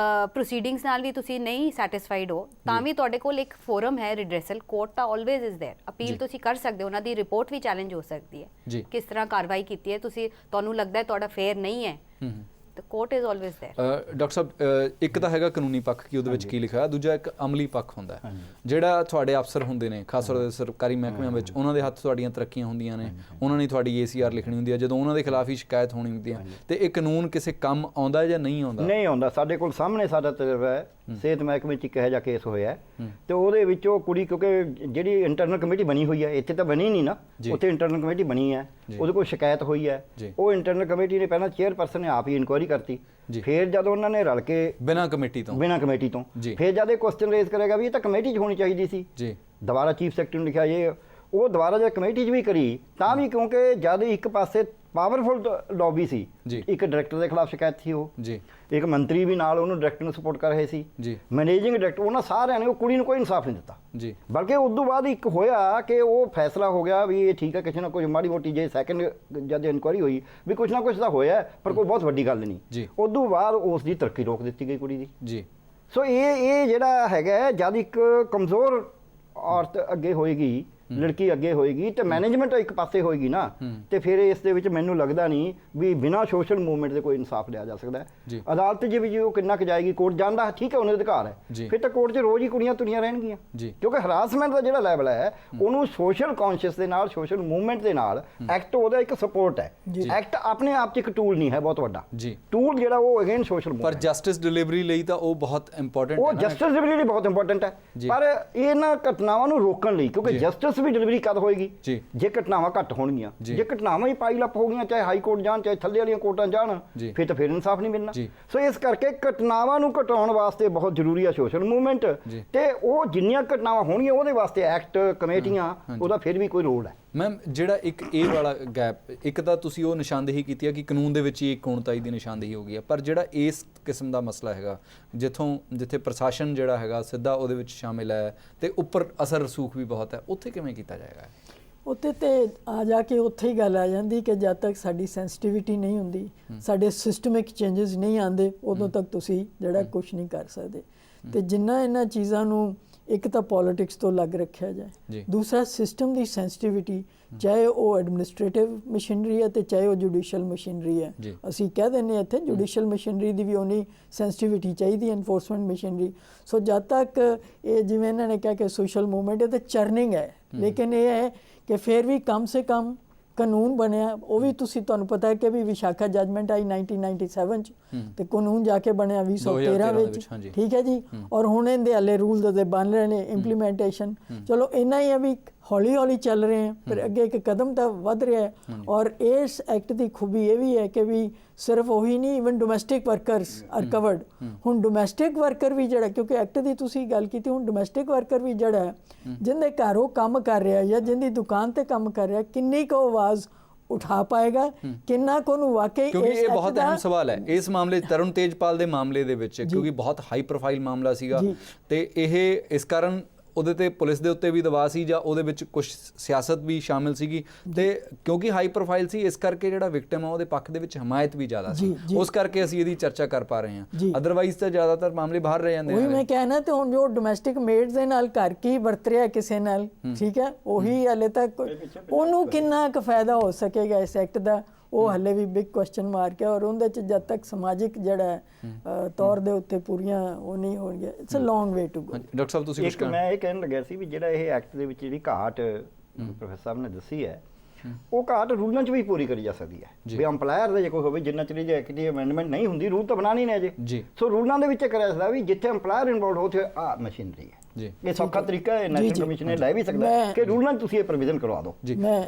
C: ਪ੍ਰੋਸੀਡਿੰਗਸ ਨਾਲ ਵੀ ਤੁਸੀਂ ਨਹੀਂ ਸੈਟੀਸਫਾਈਡ ਹੋ ਤਾਂ ਵੀ ਤੁਹਾਡੇ ਕੋਲ ਇੱਕ ਫੋਰਮ ਹੈ ਰਿਡਰੈਸਲ, ਕੋਰਟ ਤਾਂ ਆਲਵੇਜ਼ ਇਜ਼ ਦੇਅਰ, ਅਪੀਲ ਤੁਸੀਂ ਕਰ ਸਕਦੇ ਹੋ, ਉਹਨਾਂ ਦੀ ਰਿਪੋਰਟ ਵੀ ਚੈਲੰਜ ਹੋ ਸਕਦੀ ਹੈ ਕਿਸ ਤਰ੍ਹਾਂ ਕਾਰਵਾਈ ਕੀਤੀ ਹੈ, ਤੁਹਾਨੂੰ ਲੱਗਦਾ ਹੈ ਤੁਹਾਡਾ ਫੇਅਰ ਨਹੀਂ ਹੈ ਤਾਂ court is always there.
A: Doctor ਸਾਹਿਬ, ਇੱਕ ਤਾਂ ਹੈਗਾ ਕਾਨੂੰਨੀ ਪੱਖ ਕਿ ਉਹਦੇ ਵਿੱਚ ਕੀ ਲਿਖਿਆ ਹੈ, ਦੂਜਾ ਇੱਕ ਅਮਲੀ ਪੱਖ ਹੁੰਦਾ ਹੈ ਜਿਹੜਾ ਤੁਹਾਡੇ ਅਫਸਰ ਹੁੰਦੇ ਨੇ, ਖਾਸ ਤੌਰ 'ਤੇ ਸਰਕਾਰੀ ਮਹਿਕਮਿਆਂ ਵਿੱਚ, ਉਹਨਾਂ ਦੇ ਹੱਥ ਤੁਹਾਡੀਆਂ ਤਰੱਕੀਆਂ ਹੁੰਦੀਆਂ ਨੇ, ਉਹਨਾਂ ਨੇ ਤੁਹਾਡੀ ACR ਲਿਖਣੀ ਹੁੰਦੀ ਹੈ, ਜਦੋਂ ਉਹਨਾਂ ਦੇ ਖਿਲਾਫ ਹੀ ਸ਼ਿਕਾਇਤ ਹੋਣੀ ਹੁੰਦੀ ਹੈ, ਤੇ ਇਹ ਕਾਨੂੰਨ ਕਿਸੇ ਕੰਮ ਆਉਂਦਾ ਜਾਂ ਨਹੀਂ ਆਉਂਦਾ?
D: ਨਹੀਂ ਆਉਂਦਾ। ਸਾਡੇ ਕੋਲ ਸਾਹਮਣੇ ਸਾਡਾ ਤਜਰਬਾ ਹੈ, ਸਿਹਤ ਮਹਿਕਮੇ 'ਚ ਇੱਕ ਇਹੋ ਜਿਹਾ ਕੇਸ ਹੋਇਆ ਤੇ ਉਹਦੇ ਵਿੱਚ ਉਹ ਕੁੜੀ, ਕਿਉਂਕਿ ਜਿਹੜੀ ਇੰਟਰਨਲ ਕਮੇਟੀ ਬਣੀ ਹੋਈ ਹੈ, ਇੱਥੇ ਤਾਂ ਬਣੀ ਨਹੀਂ ਨਾ, ਉੱਥੇ ਇੰਟਰਨਲ ਕਮੇਟੀ ਬਣੀ ਹੈ, ਉਹਦੇ ਕੋਲ ਸ਼ਿਕਾਇਤ ਹੋਈ ਹੈ, ਉਹ ਇੰਟਰਨਲ ਕਮੇਟੀ ਨੇ ਪਹਿਲਾਂ ਚੇਅਰਪਰਸਨ ਨੇ ਆਪ ਹੀ ਇਨਕੁਆਇਰੀ ਕਰਤੀ, ਫਿਰ ਜਦੋਂ ਉਹਨਾਂ ਨੇ ਰਲ ਕੇ ਬਿਨਾਂ ਕਮੇਟੀ ਤੋਂ ਫਿਰ ਜਦ ਇਹ ਕੁਐਸਚਨ ਰੇਜ਼ ਕਰੇਗਾ ਵੀ ਇਹ ਤਾਂ ਕਮੇਟੀ 'ਚ ਹੋਣੀ ਚਾਹੀਦੀ ਸੀ, ਦੁਬਾਰਾ ਚੀਫ ਸੈਕਟਰੀ ਨੂੰ ਲਿਖਿਆ, ਉਹ ਦੁਬਾਰਾ ਜਦ ਕਮੇਟੀ 'ਚ ਵੀ ਕਰੀ ਤਾਂ ਵੀ, ਕਿਉਂਕਿ ਜਦ ਇੱਕ ਪਾਸੇ ਪਾਵਰਫੁਲ ਲੌਬੀ ਸੀ, ਇੱਕ ਡਾਇਰੈਕਟਰ ਦੇ ਖਿਲਾਫ ਸ਼ਿਕਾਇਤ ਸੀ, ਉਹ ਇੱਕ ਮੰਤਰੀ ਵੀ ਨਾਲ ਉਹਨੂੰ ਡਾਇਰੈਕਟਰ ਨੂੰ ਸਪੋਰਟ ਕਰ ਰਹੇ ਸੀ, ਮੈਨੇਜਿੰਗ ਡਾਇਰੈਕਟਰ, ਉਹਨਾਂ ਸਾਰਿਆਂ ਨੇ ਉਹ ਕੁੜੀ ਨੂੰ ਕੋਈ ਇਨਸਾਫ ਨਹੀਂ ਦਿੱਤਾ। ਬਲਕਿ ਉਸ ਤੋਂ ਬਾਅਦ ਇੱਕ ਹੋਇਆ ਕਿ ਉਹ ਫੈਸਲਾ ਹੋ ਗਿਆ ਵੀ ਇਹ ਠੀਕ ਹੈ, ਕਿਸੇ ਨਾ ਕੋਈ ਮਾੜੀ ਮੋਟੀ ਜੇ ਸੈਕੰਡ ਜਦ ਇਨਕੁਆਇਰੀ ਹੋਈ ਵੀ ਕੁਛ ਨਾ ਕੁਛ ਤਾਂ ਹੋਇਆ, ਪਰ ਕੋਈ ਬਹੁਤ ਵੱਡੀ ਗੱਲ ਨਹੀਂ। ਉਸ ਤੋਂ ਬਾਅਦ ਉਸ ਦੀ ਤਰੱਕੀ ਰੋਕ ਦਿੱਤੀ ਗਈ ਕੁੜੀ ਦੀ। ਸੋ ਇਹ ਜਿਹੜਾ ਹੈਗਾ, ਜਦ ਇੱਕ ਕਮਜ਼ੋਰ ਔਰਤ ਅੱਗੇ ਹੋਏਗੀ, ਲੜਕੀ ਅੱਗੇ ਹੋਏਗੀ ਤੇ ਮੈਨੇਜਮੈਂਟ ਇੱਕ ਪਾਸੇ ਹੋਏਗੀ ਨਾ, ਤੇ ਫਿਰ ਇਸ ਦੇ ਵਿੱਚ ਮੈਨੂੰ ਲੱਗਦਾ ਨਹੀਂ ਵੀ ਬਿਨਾਂ ਸੋਸ਼ਲ ਮੂਵਮੈਂਟ ਦੇ ਕੋਈ ਇਨਸਾਫ ਲਿਆ ਜਾ ਸਕਦਾ ਹੈ। ਅਦਾਲਤ ਜੇ ਵੀ ਉਹ ਕਿੰਨਾ ਕੁ ਜਾਏਗੀ, ਕੋਰਟ ਜਾਂਦਾ ਠੀਕ ਹੈ, ਉਹਨਾਂ ਦਾ ਅਧਿਕਾਰ ਹੈ, ਫਿਰ ਤਾਂ ਕੋਰਟ 'ਚ ਰੋਜ਼ ਹੀ ਕੁੜੀਆਂ ਤੁਰੀਆਂ ਰਹਿਣਗੀਆਂ, ਕਿਉਂਕਿ ਹਰਾਸਮੈਂਟ ਦਾ ਜਿਹੜਾ ਲੈਵਲ ਹੈ ਉਹਨੂੰ ਸੋਸ਼ਲ ਕੌਨਸ਼ੀਅਸ ਦੇ ਨਾਲ, ਸੋਸ਼ਲ ਮੂਵਮੈਂਟ ਦੇ ਨਾਲ ਐਕਟ ਉਹਦਾ ਇੱਕ ਸਪੋਰਟ ਹੈ। ਐਕਟ ਆਪਣੇ ਆਪ 'ਚ ਇੱਕ ਟੂਲ ਨਹੀਂ ਹੈ, ਬਹੁਤ ਵੱਡਾ ਟੂਲ ਜਿਹੜਾ ਉਹ ਅਗੇਨ ਸੋਸ਼ਲ ਮੂਵਮੈਂਟ।
A: ਪਰ ਜਸਟਿਸ ਡਿਲੀਵਰੀ ਲਈ ਤਾਂ ਉਹ ਬਹੁਤ ਇੰਪੋਰਟੈਂਟ ਹੈ,
D: ਉਹ ਜਸਟਿਸ ਡਿਲੀਵਰੀ ਬਹੁਤ ਇੰਪੋਰਟੈਂਟ ਹੈ, ਪਰ ਇਹਨਾਂ ਘਟਨਾਵਾਂ ਨੂੰ ਰੋਕਣ ਲਈ, ਕਿਉਂਕਿ ਜਸਟਿਸ ਵੀ ਡਿਲੀਵਰੀ ਕਦ ਹੋਏਗੀ ਜੇ ਘਟਨਾਵਾਂ ਘੱਟ ਹੋਣਗੀਆਂ, ਜੇ ਘਟਨਾਵਾਂ ਹੀ ਪਾਈਲ ਅਪ ਹੋ ਗਈਆਂ, ਚਾਹੇ ਹਾਈ ਕੋਰਟ ਜਾਣ ਚਾਹੇ ਥੱਲੇ ਵਾਲੀਆਂ ਕੋਰਟਾਂ ਜਾਣ, ਫਿਰ ਤਾਂ ਫਿਰ ਇਨਸਾਫ ਨਹੀਂ ਮਿਲਣਾ। ਸੋ ਇਸ ਕਰਕੇ ਘਟਨਾਵਾਂ ਨੂੰ ਘਟਾਉਣ ਵਾਸਤੇ ਬਹੁਤ ਜ਼ਰੂਰੀ ਹੈ ਸੋਸ਼ਲ ਮੂਵਮੈਂਟ, ਤੇ ਉਹ ਜਿੰਨੀਆਂ ਘਟਨਾਵਾਂ ਹੋਣਗੀਆਂ ਉਹਦੇ ਵਾਸਤੇ ਐਕਟ, ਕਮੇਟੀਆਂ, ਉਹਦਾ ਫਿਰ ਵੀ ਕੋਈ ਰੋਲ ਹੈ।
A: ਮੈਮ, ਜਿਹੜਾ ਇੱਕ ਇਹ ਵਾਲਾ ਗੈਪ, ਇੱਕ ਤਾਂ ਤੁਸੀਂ ਉਹ ਨਿਸ਼ਾਨਦੇਹੀ ਕੀਤੀ ਹੈ ਕਿ ਕਾਨੂੰਨ ਦੇ ਵਿੱਚ ਹੀ ਇੱਕ ਕੋਣਤਾਈ ਦੀ ਨਿਸ਼ਾਨਦੇਹੀ ਹੋ ਗਈ ਹੈ, ਪਰ ਜਿਹੜਾ ਇਸ ਕਿਸਮ ਦਾ ਮਸਲਾ ਹੈਗਾ ਜਿੱਥੇ ਪ੍ਰਸ਼ਾਸਨ ਜਿਹੜਾ ਹੈਗਾ ਸਿੱਧਾ ਉਹਦੇ ਵਿੱਚ ਸ਼ਾਮਿਲ ਹੈ ਤੇ ਉੱਪਰ ਅਸਰ ਰਸੂਖ ਵੀ ਬਹੁਤ ਹੈ, ਉੱਥੇ ਕਿਵੇਂ ਕੀਤਾ ਜਾਏਗਾ?
B: ਉੱਥੇ ਤੇ ਆ ਜਾ ਕੇ ਉੱਥੇ ਹੀ ਗੱਲ ਆ ਜਾਂਦੀ ਕਿ ਜਦ ਤੱਕ ਸਾਡੀ ਸੈਂਸਿਟੀਵਿਟੀ ਨਹੀਂ ਹੁੰਦੀ, ਸਾਡੇ ਸਿਸਟਮਿਕ ਚੇਂਜਸ ਨਹੀਂ ਆਉਂਦੇ, ਉਦੋਂ ਤੱਕ ਤੁਸੀਂ ਜਿਹੜਾ ਕੁਝ ਨਹੀਂ ਕਰ ਸਕਦੇ। ਤੇ ਜਿੰਨਾ ਇਹਨਾਂ ਚੀਜ਼ਾਂ ਨੂੰ ਇੱਕ ਤਾਂ ਪੋਲਿਟਿਕਸ ਤੋਂ ਲੱਗ ਰੱਖਿਆ ਜਾਏ, ਦੂਸਰਾ ਸਿਸਟਮ ਦੀ ਸੈਂਸਿਟੀਵਿਟੀ, ਚਾਹੇ ਉਹ ਐਡਮਿਨਿਸਟ੍ਰੇਟਿਵ ਮਸ਼ੀਨਰੀ ਹੈ ਤੇ ਚਾਹੇ ਉਹ ਜੁਡੀਸ਼ੀਅਲ ਮਸ਼ੀਨਰੀ ਹੈ। ਅਸੀਂ ਕਹਿ ਦਿੰਦੇ ਇੱਥੇ ਜੁਡੀਸ਼ੀਅਲ ਮਸ਼ੀਨਰੀ ਦੀ ਵੀ ਉਨੀ ਸੈਂਸਿਟੀਵਿਟੀ ਚਾਹੀਦੀ, ਐਨਫੋਰਸਮੈਂਟ ਮਸ਼ੀਨਰੀ। ਸੋ ਜਦ ਤੱਕ ਇਹ ਜਿਵੇਂ ਇਹਨਾਂ ਨੇ ਕਿਹਾ ਕਿ ਸੋਸ਼ਲ ਮੂਵਮੈਂਟ ਇਹ ਤਾਂ ਚਰਨਿੰਗ ਹੈ, ਲੇਕਿਨ ਇਹ ਹੈ ਕਿ ਫਿਰ ਵੀ ਕਮ ਸੇ ਕਮ ਕਾਨੂੰਨ ਬਣਿਆ ਉਹ ਵੀ ਤੁਹਾਨੂੰ ਪਤਾ ਹੈ ਕਿ ਵੀ ਵਿਸ਼ਾਖਾ ਜਜਮੈਂਟ ਆਈ 1997 ਚ ਤੇ ਕਾਨੂੰਨ ਜਾ ਕੇ ਬਣਿਆ 2013 ਵਿੱਚ, ਠੀਕ ਹੈ ਜੀ। ਔਰ ਹੁਣ ਇਹਦੇ ਹਲੇ ਰੂਲ ਦੇ ਬਣ ਰਹੇ ਨੇ, ਇੰਪਲੀਮੈਂਟੇਸ਼ਨ ਚਲੋ ਇੰਨਾ ਹੀ ਹੈ ਵੀ ਹੌਲੀ ਹੌਲੀ ਚੱਲ ਰਹੇ हैं, ਪਰ ਅੱਗੇ ਇੱਕ ਕਦਮ ਤਾਂ ਵੱਧ ਰਿਹਾ ਹੈ। ਔਰ ਇਸ ਐਕਟ ਦੀ ਖੂਬੀ ਇਹ ਵੀ ਹੈ ਕਿ ਵੀ ਸਿਰਫ ਉਹੀ ਨਹੀਂ, even domestic workers are covered. ਹੁਣ ਡੋਮੈਸਟਿਕ ਵਰਕਰ ਵੀ ਜਿਹੜਾ, ਕਿਉਂਕਿ ਐਕਟ ਦੀ ਤੁਸੀਂ ਗੱਲ ਕੀਤੀ, ਹੁਣ ਡੋਮੈਸਟਿਕ ਵਰਕਰ ਵੀ ਜਿਹੜਾ ਹੈ ਜਿਹਦੇ ਘਰ ਉਹ ਕੰਮ ਕਰ ਰਿਹਾ ਜਾਂ ਜਿਹਦੀ ਦੁਕਾਨ ਤੇ ਕੰਮ ਕਰ ਰਿਹਾ, ਕਿੰਨੀ ਕੁ ਆਵਾਜ਼ ਉਠਾ ਪਾਏਗਾ, ਕਿੰਨਾ ਕੁ ਉਹਨੂੰ ਵਾਕਈ।
A: ਕਿਉਂਕਿ ਇਹ ਬਹੁਤ ਅਹਿਮ ਸਵਾਲ ਹੈ ਇਸ ਮਾਮਲੇ ਤਰੁਣ ਤੇਜਪਾਲ ਦੇ ਮਾਮਲੇ ਦੇ ਵਿੱਚ, ਕਿਉਂਕਿ ਬਹੁਤ ਹਾਈ ਪ੍ਰੋਫਾਈਲ ਮਾਮਲਾ ਸੀਗਾ ਤੇ ਇਹ ਇਸ ਕਾਰਨ ਉਹਦੇ ਤੇ ਪੁਲਿਸ ਦੇ ਉੱਤੇ ਵੀ ਦਬਾਅ ਸੀ ਜਾਂ ਉਹਦੇ ਵਿੱਚ ਕੁਝ ਸਿਆਸਤ ਵੀ ਸ਼ਾਮਿਲ ਸੀਗੀ ਤੇ ਕਿਉਂਕਿ ਹਾਈ ਪ੍ਰੋਫਾਈਲ ਸੀ ਇਸ ਕਰਕੇ ਜਿਹੜਾ ਵਿਕਟਿਮ ਆ ਉਹਦੇ ਪੱਖ ਦੇ ਵਿੱਚ ਹਮਾਇਤ ਵੀ ਜ਼ਿਆਦਾ ਸੀ, ਉਸ ਕਰਕੇ ਅਸੀਂ ਇਹਦੀ ਚਰਚਾ ਕਰ ਪਾ ਰਹੇ ਹਾਂ। ਅਦਰਵਾਈਜ਼ ਤਾਂ ਜ਼ਿਆਦਾਤਰ ਮਾਮਲੇ ਬਾਹਰ ਰਹਿ ਜਾਂਦੇ ਨੇ।
B: ਉਹੀ ਮੈਂ ਕਹਿਣਾ, ਤੇ ਹੁਣ ਜੋ ਡੋਮੈਸਟਿਕ ਮੇਡਸ ਦੇ ਨਾਲ ਘਰ ਕੀ ਵਰਤ ਰਿਹਾ ਕਿਸੇ ਨਾਲ, ਠੀਕ ਹੈ, ਉਹੀ ਹਲੇ ਤੱਕ ਉਹਨੂੰ ਕਿੰਨਾ ਕੁ ਫਾਇਦਾ ਹੋ ਸਕੇਗਾ ਇਸ ਐਕਟ ਦਾ, ਉਹ ਹਲੇ ਵੀ ਬਿਗ ਕੁਐਸਚਨ ਮਾਰਕ ਹੈ। ਔਰ ਉਹਦੇ ਚ ਜਦ ਤੱਕ ਸਮਾਜਿਕ ਜਿਹੜਾ ਤੌਰ ਦੇ ਉੱਤੇ ਪੂਰੀਆਂ ਉਹ ਨਹੀਂ ਹੋਣਗੀਆਂ, it's a long way to go.
A: Doctor ਸਾਹਿਬ ਤੁਸੀਂ ਕੁਝ
D: ਮੈਂ ਇਹ ਕਹਿਣ ਲੱਗਿਆ ਸੀ ਵੀ ਜਿਹੜਾ ਇਹ ਐਕਟ ਦੇ ਵਿੱਚ ਜਿਹੜੀ ਘਾਟ ਪ੍ਰੋਫੈਸਰ ਸਾਹਿਬ ਨੇ ਦੱਸੀ ਹੈ, ਉਹ ਘਾਟ ਰੂਲਾਂ 'ਚ ਵੀ ਪੂਰੀ ਕਰੀ ਜਾ ਸਕਦੀ ਹੈ। ਵੀ ਅੰਪਲਾਇਰ ਦਾ ਜੇ ਕੋਈ ਹੋਵੇ, ਜਿੰਨਾ ਚਿਰ ਜੇ ਐਕਟ ਦੀ ਅਮੈਂਡਮੈਂਟ ਨਹੀਂ ਹੁੰਦੀ, ਰੂਲ ਤਾਂ ਬਣਾਣੀ ਨੇ ਅਜੇ। ਸੋ ਰੂਲਾਂ ਦੇ ਵਿੱਚ ਕਰਿਆ ਸਕਦਾ ਵੀ ਜਿੱਥੇ ਅੰਪਲਾਇਰ ਇਨਵੋਲਵ ਹੋ, ਉੱਥੇ ਆ ਮਸ਼ੀਨਰੀ ਹੈ। ਇਹ ਸੌਖਾ ਤਰੀਕਾ ਹੈ, ਨੈਸ਼ਨਲ ਕਮਿਸ਼ਨ ਨੇ ਲੈ ਵੀ ਸਕਦਾ ਕਿ ਰੂਲਾਂ 'ਚ ਤੁਸੀਂ ਇਹ ਪ੍ਰੋਵੀਜ਼ਨ ਕਰਵਾ ਦਿਓ।
B: ਮੈਂ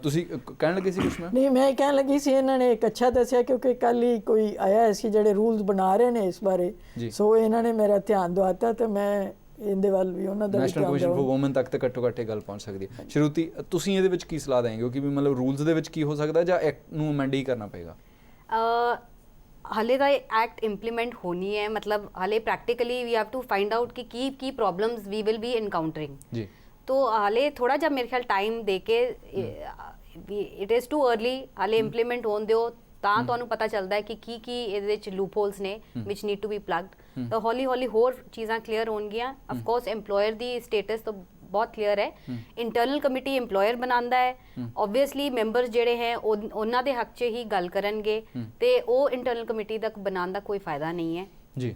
A: ਤੁਸੀਂ ਕਹਿਣ ਲੱਗੇ ਸੀ ਕੁਛ?
B: ਨਹੀਂ, ਮੈਂ ਕਹਿਣ ਲੱਗੀ ਸੀ ਇਹਨਾਂ ਨੇ ਇੱਕ ਅੱਛਾ ਦੱਸਿਆ, ਕਿਉਂਕਿ ਕੱਲ ਹੀ ਕੋਈ ਆਇਆ ਸੀ ਜਿਹੜੇ ਰੂਲਸ ਬਣਾ ਰਹੇ ਨੇ ਇਸ ਬਾਰੇ, ਸੋ ਇਹਨਾਂ ਨੇ ਮੇਰਾ ਧਿਆਨ ਦਵਾਤਾ ਤੇ ਮੈਂ ਇਹਦੇ ਵੱਲ ਵੀ ਉਹਨਾਂ ਦਾ
A: ਨੈਸ਼ਨਲ ਕਮਿਸ਼ਨ ਫॉर ਵੂਮਨ ਤੱਕ ਤੇ ਘੱਟੋ ਘੱਟ ਇਹ ਗੱਲ ਪਹੁੰਚ ਸਕਦੀ ਹੈ। ਸ਼ਰੂਤੀ, ਤੁਸੀਂ ਇਹਦੇ ਵਿੱਚ ਕੀ ਸਲਾਹ ਦੇਂਗੇ ਕਿ ਵੀ ਮਤਲਬ ਰੂਲਸ ਦੇ ਵਿੱਚ ਕੀ ਹੋ ਸਕਦਾ ਜਾਂ ਐਕਟ ਨੂੰ ਅਮੈਂਡ ਹੀ ਕਰਨਾ ਪਏਗਾ?
C: ਹਾਲੇ ਦਾ ਐਕਟ ਇੰਪਲੀਮੈਂਟ ਹੋਣੀ ਹੈ, ਮਤਲਬ ਹਾਲੇ practically we have to find out ਕਿ ਕੀ problems we will be encountering. ਜੀ, तो हाले थोड़ा जब मेरे ख्याल टाइम दे के इट इज़ टू अर्ली, हाले इंप्लीमेंट होने दिओ ਤਾਂ ਤੁਹਾਨੂੰ ਪਤਾ ਚੱਲਦਾ ਹੈ ਕਿ ਕੀ ਇਹਦੇ ਵਿੱਚ ਲੂਪ ਹੋਲਸ ਨੇ ਵਿਚ ਨੀਡ ਟੂ ਬੀ ਪਲੱਗਡ। ਤਾਂ ਹੌਲੀ ਹੌਲੀ ਹੋਰ ਚੀਜ਼ਾਂ ਕਲੀਅਰ ਹੋਣਗੀਆਂ। Of course EMPLOYER the status ਤਾਂ ਬਹੁਤ ਕਲੀਅਰ ਹੈ। ਇੰਟਰਨਲ ਕਮੇਟੀ EMPLOYER ਬਣਾਉਂਦਾ ਹੈ, ਓਬਵੀਅਸਲੀ ਮੈਂਬਰਸ ਜਿਹੜੇ ਹੈ ਉਹਨਾਂ ਦੇ ਹੱਕ 'ਚ ਹੀ ਗੱਲ ਕਰਨਗੇ ਤੇ ਉਹ ਇੰਟਰਨਲ ਕਮੇਟੀ ਤੱਕ ਬਣਾਉਣ ਦਾ ਕੋਈ ਫਾਇਦਾ ਨਹੀਂ ਹੈ।
A: ਜੀ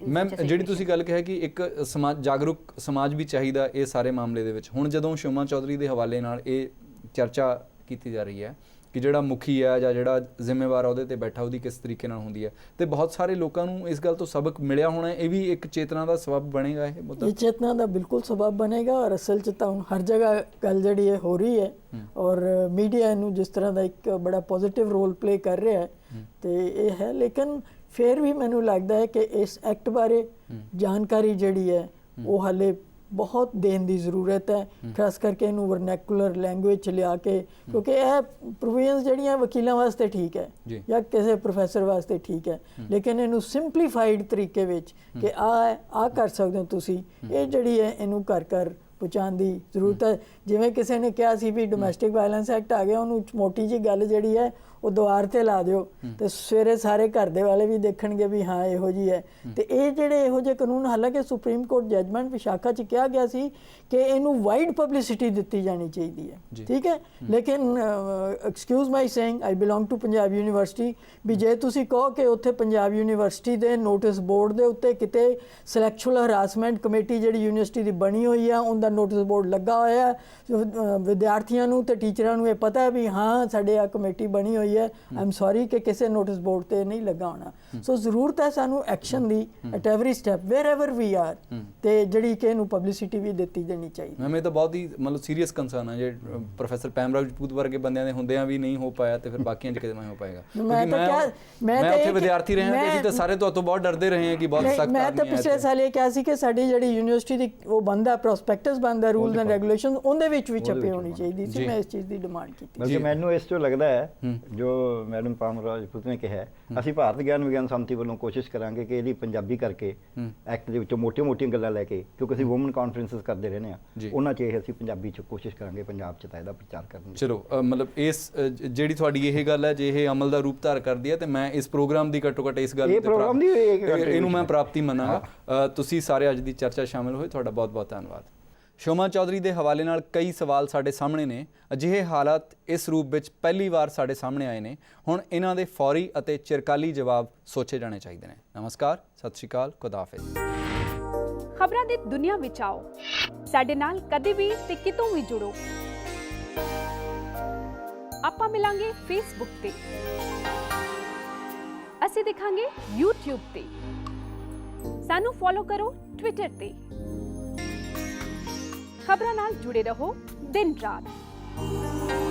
A: ਮੈਮ, ਜਿਹੜੀ ਤੁਸੀਂ ਗੱਲ ਕਿਹਾ ਕਿ ਇੱਕ ਸਮਾਜ ਜਾਗਰੂਕ ਸਮਾਜ ਵੀ ਚਾਹੀਦਾ ਇਹ ਸਾਰੇ ਮਾਮਲੇ ਦੇ ਵਿੱਚ, ਹੁਣ ਜਦੋਂ ਸ਼ੋਮਾ ਚੌਧਰੀ ਦੇ ਹਵਾਲੇ ਨਾਲ ਇਹ ਚਰਚਾ ਕੀਤੀ ਜਾ ਰਹੀ ਹੈ ਕਿ ਜਿਹੜਾ ਮੁਖੀ ਹੈ ਜਾਂ ਜਿਹੜਾ ਜ਼ਿੰਮੇਵਾਰ ਉਹਦੇ ਤੇ ਬੈਠਾ ਉਹਦੀ ਕਿਸ ਤਰੀਕੇ ਨਾਲ ਹੁੰਦੀ ਹੈ, ਤੇ ਬਹੁਤ ਸਾਰੇ ਲੋਕਾਂ ਨੂੰ ਇਸ ਗੱਲ ਤੋਂ ਸਬਕ ਮਿਲਿਆ ਹੋਣਾ, ਇਹ ਵੀ ਇੱਕ ਚੇਤਨਾ ਦਾ ਸਬਬ ਬਣੇਗਾ। ਇਹ ਮੁੱਦਾ, ਇਹ
B: ਚੇਤਨਾ ਦਾ ਬਿਲਕੁਲ ਸਬਬ ਬਣੇਗਾ। ਔਰ ਅਸਲ 'ਚ ਤਾਂ ਹਰ ਜਗ੍ਹਾ ਗੱਲ ਜਿਹੜੀ ਹੈ ਹੋ ਰਹੀ ਹੈ ਔਰ ਮੀਡੀਆ ਇਹਨੂੰ ਜਿਸ ਤਰ੍ਹਾਂ ਦਾ ਇੱਕ ਬੜਾ ਪੋਜ਼ਿਟਿਵ ਰੋਲ ਪਲੇ ਕਰ ਰਿਹਾ ਹੈ ਤੇ ਇਹ ਹੈ। ਲੇਕਿਨ ਫਿਰ ਵੀ ਮੈਨੂੰ ਲੱਗਦਾ ਹੈ ਕਿ ਇਸ ਐਕਟ ਬਾਰੇ ਜਾਣਕਾਰੀ ਜਿਹੜੀ ਹੈ ਉਹ ਹਾਲੇ ਬਹੁਤ ਦੇਣ ਦੀ ਜ਼ਰੂਰਤ ਹੈ, ਖਾਸ ਕਰਕੇ ਇਹਨੂੰ ਵਰਨੈਕੂਲਰ ਲੈਂਗੁਏਜ 'ਚ ਲਿਆ ਕੇ, ਕਿਉਂਕਿ ਇਹ ਪ੍ਰੋਵੀਜ਼ਨਸ ਜਿਹੜੀਆਂ ਵਕੀਲਾਂ ਵਾਸਤੇ ਠੀਕ ਹੈ ਜਾਂ ਕਿਸੇ ਪ੍ਰੋਫੈਸਰ ਵਾਸਤੇ ਠੀਕ ਹੈ, ਲੇਕਿਨ ਇਹਨੂੰ ਸਿੰਪਲੀਫਾਈਡ ਤਰੀਕੇ ਵਿੱਚ ਕਿ ਆ ਕਰ ਸਕਦੇ ਹੋ ਤੁਸੀਂ, ਇਹ ਜਿਹੜੀ ਹੈ ਇਹਨੂੰ ਘਰ ਘਰ ਪਹੁੰਚਾਉਣ ਦੀ ਜ਼ਰੂਰਤ ਹੈ। ਜਿਵੇਂ ਕਿਸੇ ਨੇ ਕਿਹਾ ਸੀ ਵੀ ਡੋਮੈਸਟਿਕ ਵਾਇਲੈਂਸ ਐਕਟ ਆ ਗਿਆ, ਉਹਨੂੰ ਮੋਟੀ ਜਿਹੀ ਗੱਲ ਜਿਹੜੀ ਹੈ ਉਹ ਦੁਆਰ ਤੇ ਲਾ ਦਿਓ ਤੇ ਸਵੇਰੇ ਸਾਰੇ ਘਰ ਦੇ ਵਾਲੇ ਵੀ ਦੇਖਣਗੇ ਵੀ ਹਾਂ ਇਹੋ ਜਿਹੀ ਹੈ। ਤੇ ਇਹ ਜਿਹੜੇ ਇਹੋ ਜਿਹੇ ਕਾਨੂੰਨ, ਹਾਲਾਂਕਿ ਸੁਪਰੀਮ ਕੋਰਟ ਜਜਮੈਂਟ ਵਿਸ਼ਾਖਾ 'ਚ ਕਿਹਾ ਗਿਆ ਸੀ ਕਿ ਇਹਨੂੰ ਵਾਈਡ ਪਬਲਿਸਿਟੀ ਦਿੱਤੀ ਜਾਣੀ ਚਾਹੀਦੀ ਹੈ, ਠੀਕ ਹੈ, ਲੇਕਿਨ excuse my saying I belong to Punjab university, ਵੀ ਜੇ ਤੁਸੀਂ ਕਹੋ ਕਿ ਉੱਥੇ ਪੰਜਾਬ ਯੂਨੀਵਰਸਿਟੀ ਦੇ ਨੋਟਿਸ ਬੋਰਡ ਦੇ ਉੱਤੇ ਕਿਤੇ ਸੈਕਸ਼ੂਅਲ ਹਰਾਸਮੈਂਟ ਕਮੇਟੀ ਜਿਹੜੀ ਯੂਨੀਵਰਸਿਟੀ ਦੀ ਬਣੀ ਹੋਈ ਆ ਉਹਦਾ ਨੋਟਿਸ ਬੋਰਡ ਲੱਗਾ ਹੋਇਆ, ਵਿਦਿਆਰਥੀਆਂ ਨੂੰ ਤੇ ਟੀਚਰਾਂ ਨੂੰ ਇਹ ਪਤਾ ਹੈ ਵੀ ਹਾਂ ਸਾਡੇ ਆ ਕਮੇਟੀ ਬਣੀ ਹੋਈ ਹੈ, ਆਈ ਐਮ ਸੌਰੀ ਕਿ ਕਿਸੇ ਨੋਟਿਸ ਬੋਰਡ ਤੇ ਨਹੀਂ ਲੱਗਾ ਹੋਣਾ। ਸੋ ਜ਼ਰੂਰਤ ਹੈ ਸਾਨੂੰ ਐਕਸ਼ਨ ਦੀ at every step wherever we are, ਤੇ ਜਿਹੜੀ ਕਿ ਇਹਨੂੰ ਪਬਲਿਸਿਟੀ ਵੀ ਦਿੱਤੀ ਦੇਣੀ ਚਾਹੀਦੀ।
A: ਮੈਮ, ਇਹ ਤਾਂ ਬਹੁਤ ਹੀ ਮਤਲਬ ਸੀਰੀਅਸ ਕੰਸਰਨ ਹੈ, ਜੇ ਪ੍ਰੋਫੈਸਰ ਪੈਮ ਰਾਜਪੂਤ ਵਰਗੇ ਬੰਦਿਆਂ ਦੇ ਹੁੰਦਿਆਂ ਵੀ ਨਹੀਂ ਹੋ ਪਾਇਆ ਤੇ ਫਿਰ ਬਾਕੀਆਂ 'ਚ ਕਿਵੇਂ ਹੋ ਪਾਏਗਾ? ਮੈਂ ਉੱਥੇ ਵਿਦਿਆਰਥੀ ਰਹੇ ਹਾਂ ਤੇ ਅਸੀਂ ਤਾਂ ਸਾਰੇ ਤੋਂ ਬਹੁਤ ਡਰਦੇ ਰਹੇ ਹਾਂ ਕਿ ਬਹੁਤ ਸਖਤ।
B: ਮੈਂ ਤਾਂ ਪਿਛਲੇ ਸਾਲ ਇਹ ਕਿਹਾ ਸੀ ਕਿ ਸਾਡੀ ਜਿਹੜੀ ਯੂਨੀਵਰਸਿਟੀ ਦੀ ਉਹ ਬਣਦਾ ਪ੍ਰੋਸਪੈਕਟਸ ਬਣਦਾ ਰੂਲਸ ਐਂਡ ਰੈਗੂਲੇਸ਼ਨਸ, ਉਹਦੇ ਵਿੱਚ ਵੀ ਛਪੇ ਹੋਣੀ ਚਾਹੀਦੀ ਸੀ। ਮੈਂ ਇਸ ਚੀਜ਼ ਦੀ ਡਿਮਾਂਡ ਕੀਤੀ।
D: ਬਲਕਿ ਮੈਨੂੰ ਇਸ ਤੋਂ ਲੱਗਦਾ ਹੈ ਜੋ ਮੈਡਮ ਪਾਮ ਰਾਜਪੂਤ ਨੇ ਕਿਹਾ, ਅਸੀਂ ਭਾਰਤ ਗਿਆਨ ਵਿਗਿਆਨ ਸੰਮਤੀ ਵੱਲੋਂ ਕੋਸ਼ਿਸ਼ ਕਰਾਂਗੇ ਕਿ ਇਹਦੀ ਪੰਜਾਬੀ ਕਰਕੇ ਐਕਟ ਦੇ ਵਿੱਚੋਂ ਮੋਟੀਆਂ ਗੱਲਾਂ ਲੈ ਕੇ, ਕਿਉਂਕਿ ਅਸੀਂ ਵੂਮਨ ਕਾਨਫਰੰਸਿਸ ਕਰਦੇ ਰਹਿੰਦੇ ਹਾਂ, ਉਹਨਾਂ 'ਚ ਇਹ ਅਸੀਂ ਪੰਜਾਬੀ 'ਚ ਕੋਸ਼ਿਸ਼ ਕਰਾਂਗੇ ਪੰਜਾਬ 'ਚ ਤਾਂ ਇਹਦਾ ਪ੍ਰਚਾਰ ਕਰਨ ਦੀ।
A: ਚਲੋ, ਮਤਲਬ ਇਸ ਜਿਹੜੀ ਤੁਹਾਡੀ ਇਹ ਗੱਲ ਹੈ, ਜੇ ਇਹ ਅਮਲ ਦਾ ਰੂਪ ਧਾਰ ਕਰਦੀ ਹੈ ਤੇ ਮੈਂ ਇਸ ਪ੍ਰੋਗਰਾਮ ਦੀ ਘੱਟੋ ਘੱਟ ਇਸ ਗੱਲ ਇਹਨੂੰ ਮੈਂ ਪ੍ਰਾਪਤੀ ਮੰਨਾਂਗਾ। ਤੁਸੀਂ ਸਾਰੇ ਅੱਜ ਦੀ ਚਰਚਾ ਸ਼ਾਮਿਲ ਹੋਏ, ਤੁਹਾਡਾ ਬਹੁਤ ਬਹੁਤ ਧੰਨਵਾਦ। ਸ਼ੋਮਾ ਚੌਧਰੀ ਦੇ ਹਵਾਲੇ ਨਾਲ ਕਈ ਸਵਾਲ ਸਾਡੇ ਸਾਹਮਣੇ ਨੇ। ਅਜਿਹੇ ਹਾਲਾਤ ਇਸ ਰੂਪ ਵਿੱਚ ਪਹਿਲੀ ਵਾਰ ਸਾਡੇ ਸਾਹਮਣੇ ਆਏ ਨੇ। ਹੁਣ ਇਹਨਾਂ ਦੇ ਫੌਰੀ ਅਤੇ ਚਿਰਕਾਲੀ ਜਵਾਬ ਸੋਚੇ ਜਾਣੇ ਚਾਹੀਦੇ ਨੇ। ਨਮਸਕਾਰ, ਸਤਿ ਸ਼੍ਰੀ ਅਕਾਲ, ਖੁਦਾ ਹਾਫਿਜ਼।
E: ਖਬਰਾਂ ਦੀ ਦੁਨੀਆ ਵਿੱਚ ਆਓ, ਸਾਡੇ ਨਾਲ ਕਦੇ ਵੀ ਤੇ ਕਿਤੋਂ ਵੀ ਜੁੜੋ। ਆਪਾਂ ਮਿਲਾਂਗੇ ਫੇਸਬੁੱਕ ਤੇ, ਅਸੀਂ ਦਿਖਾਂਗੇ YouTube ਤੇ। ਸਾਨੂੰ ਫੋਲੋ ਕਰੋ ਟਵਿੱਟਰ ਤੇ। ਖਬਰਾਂ ਨਾਲ ਜੁੜੇ ਰਹੋ ਦਿਨ ਰਾਤ।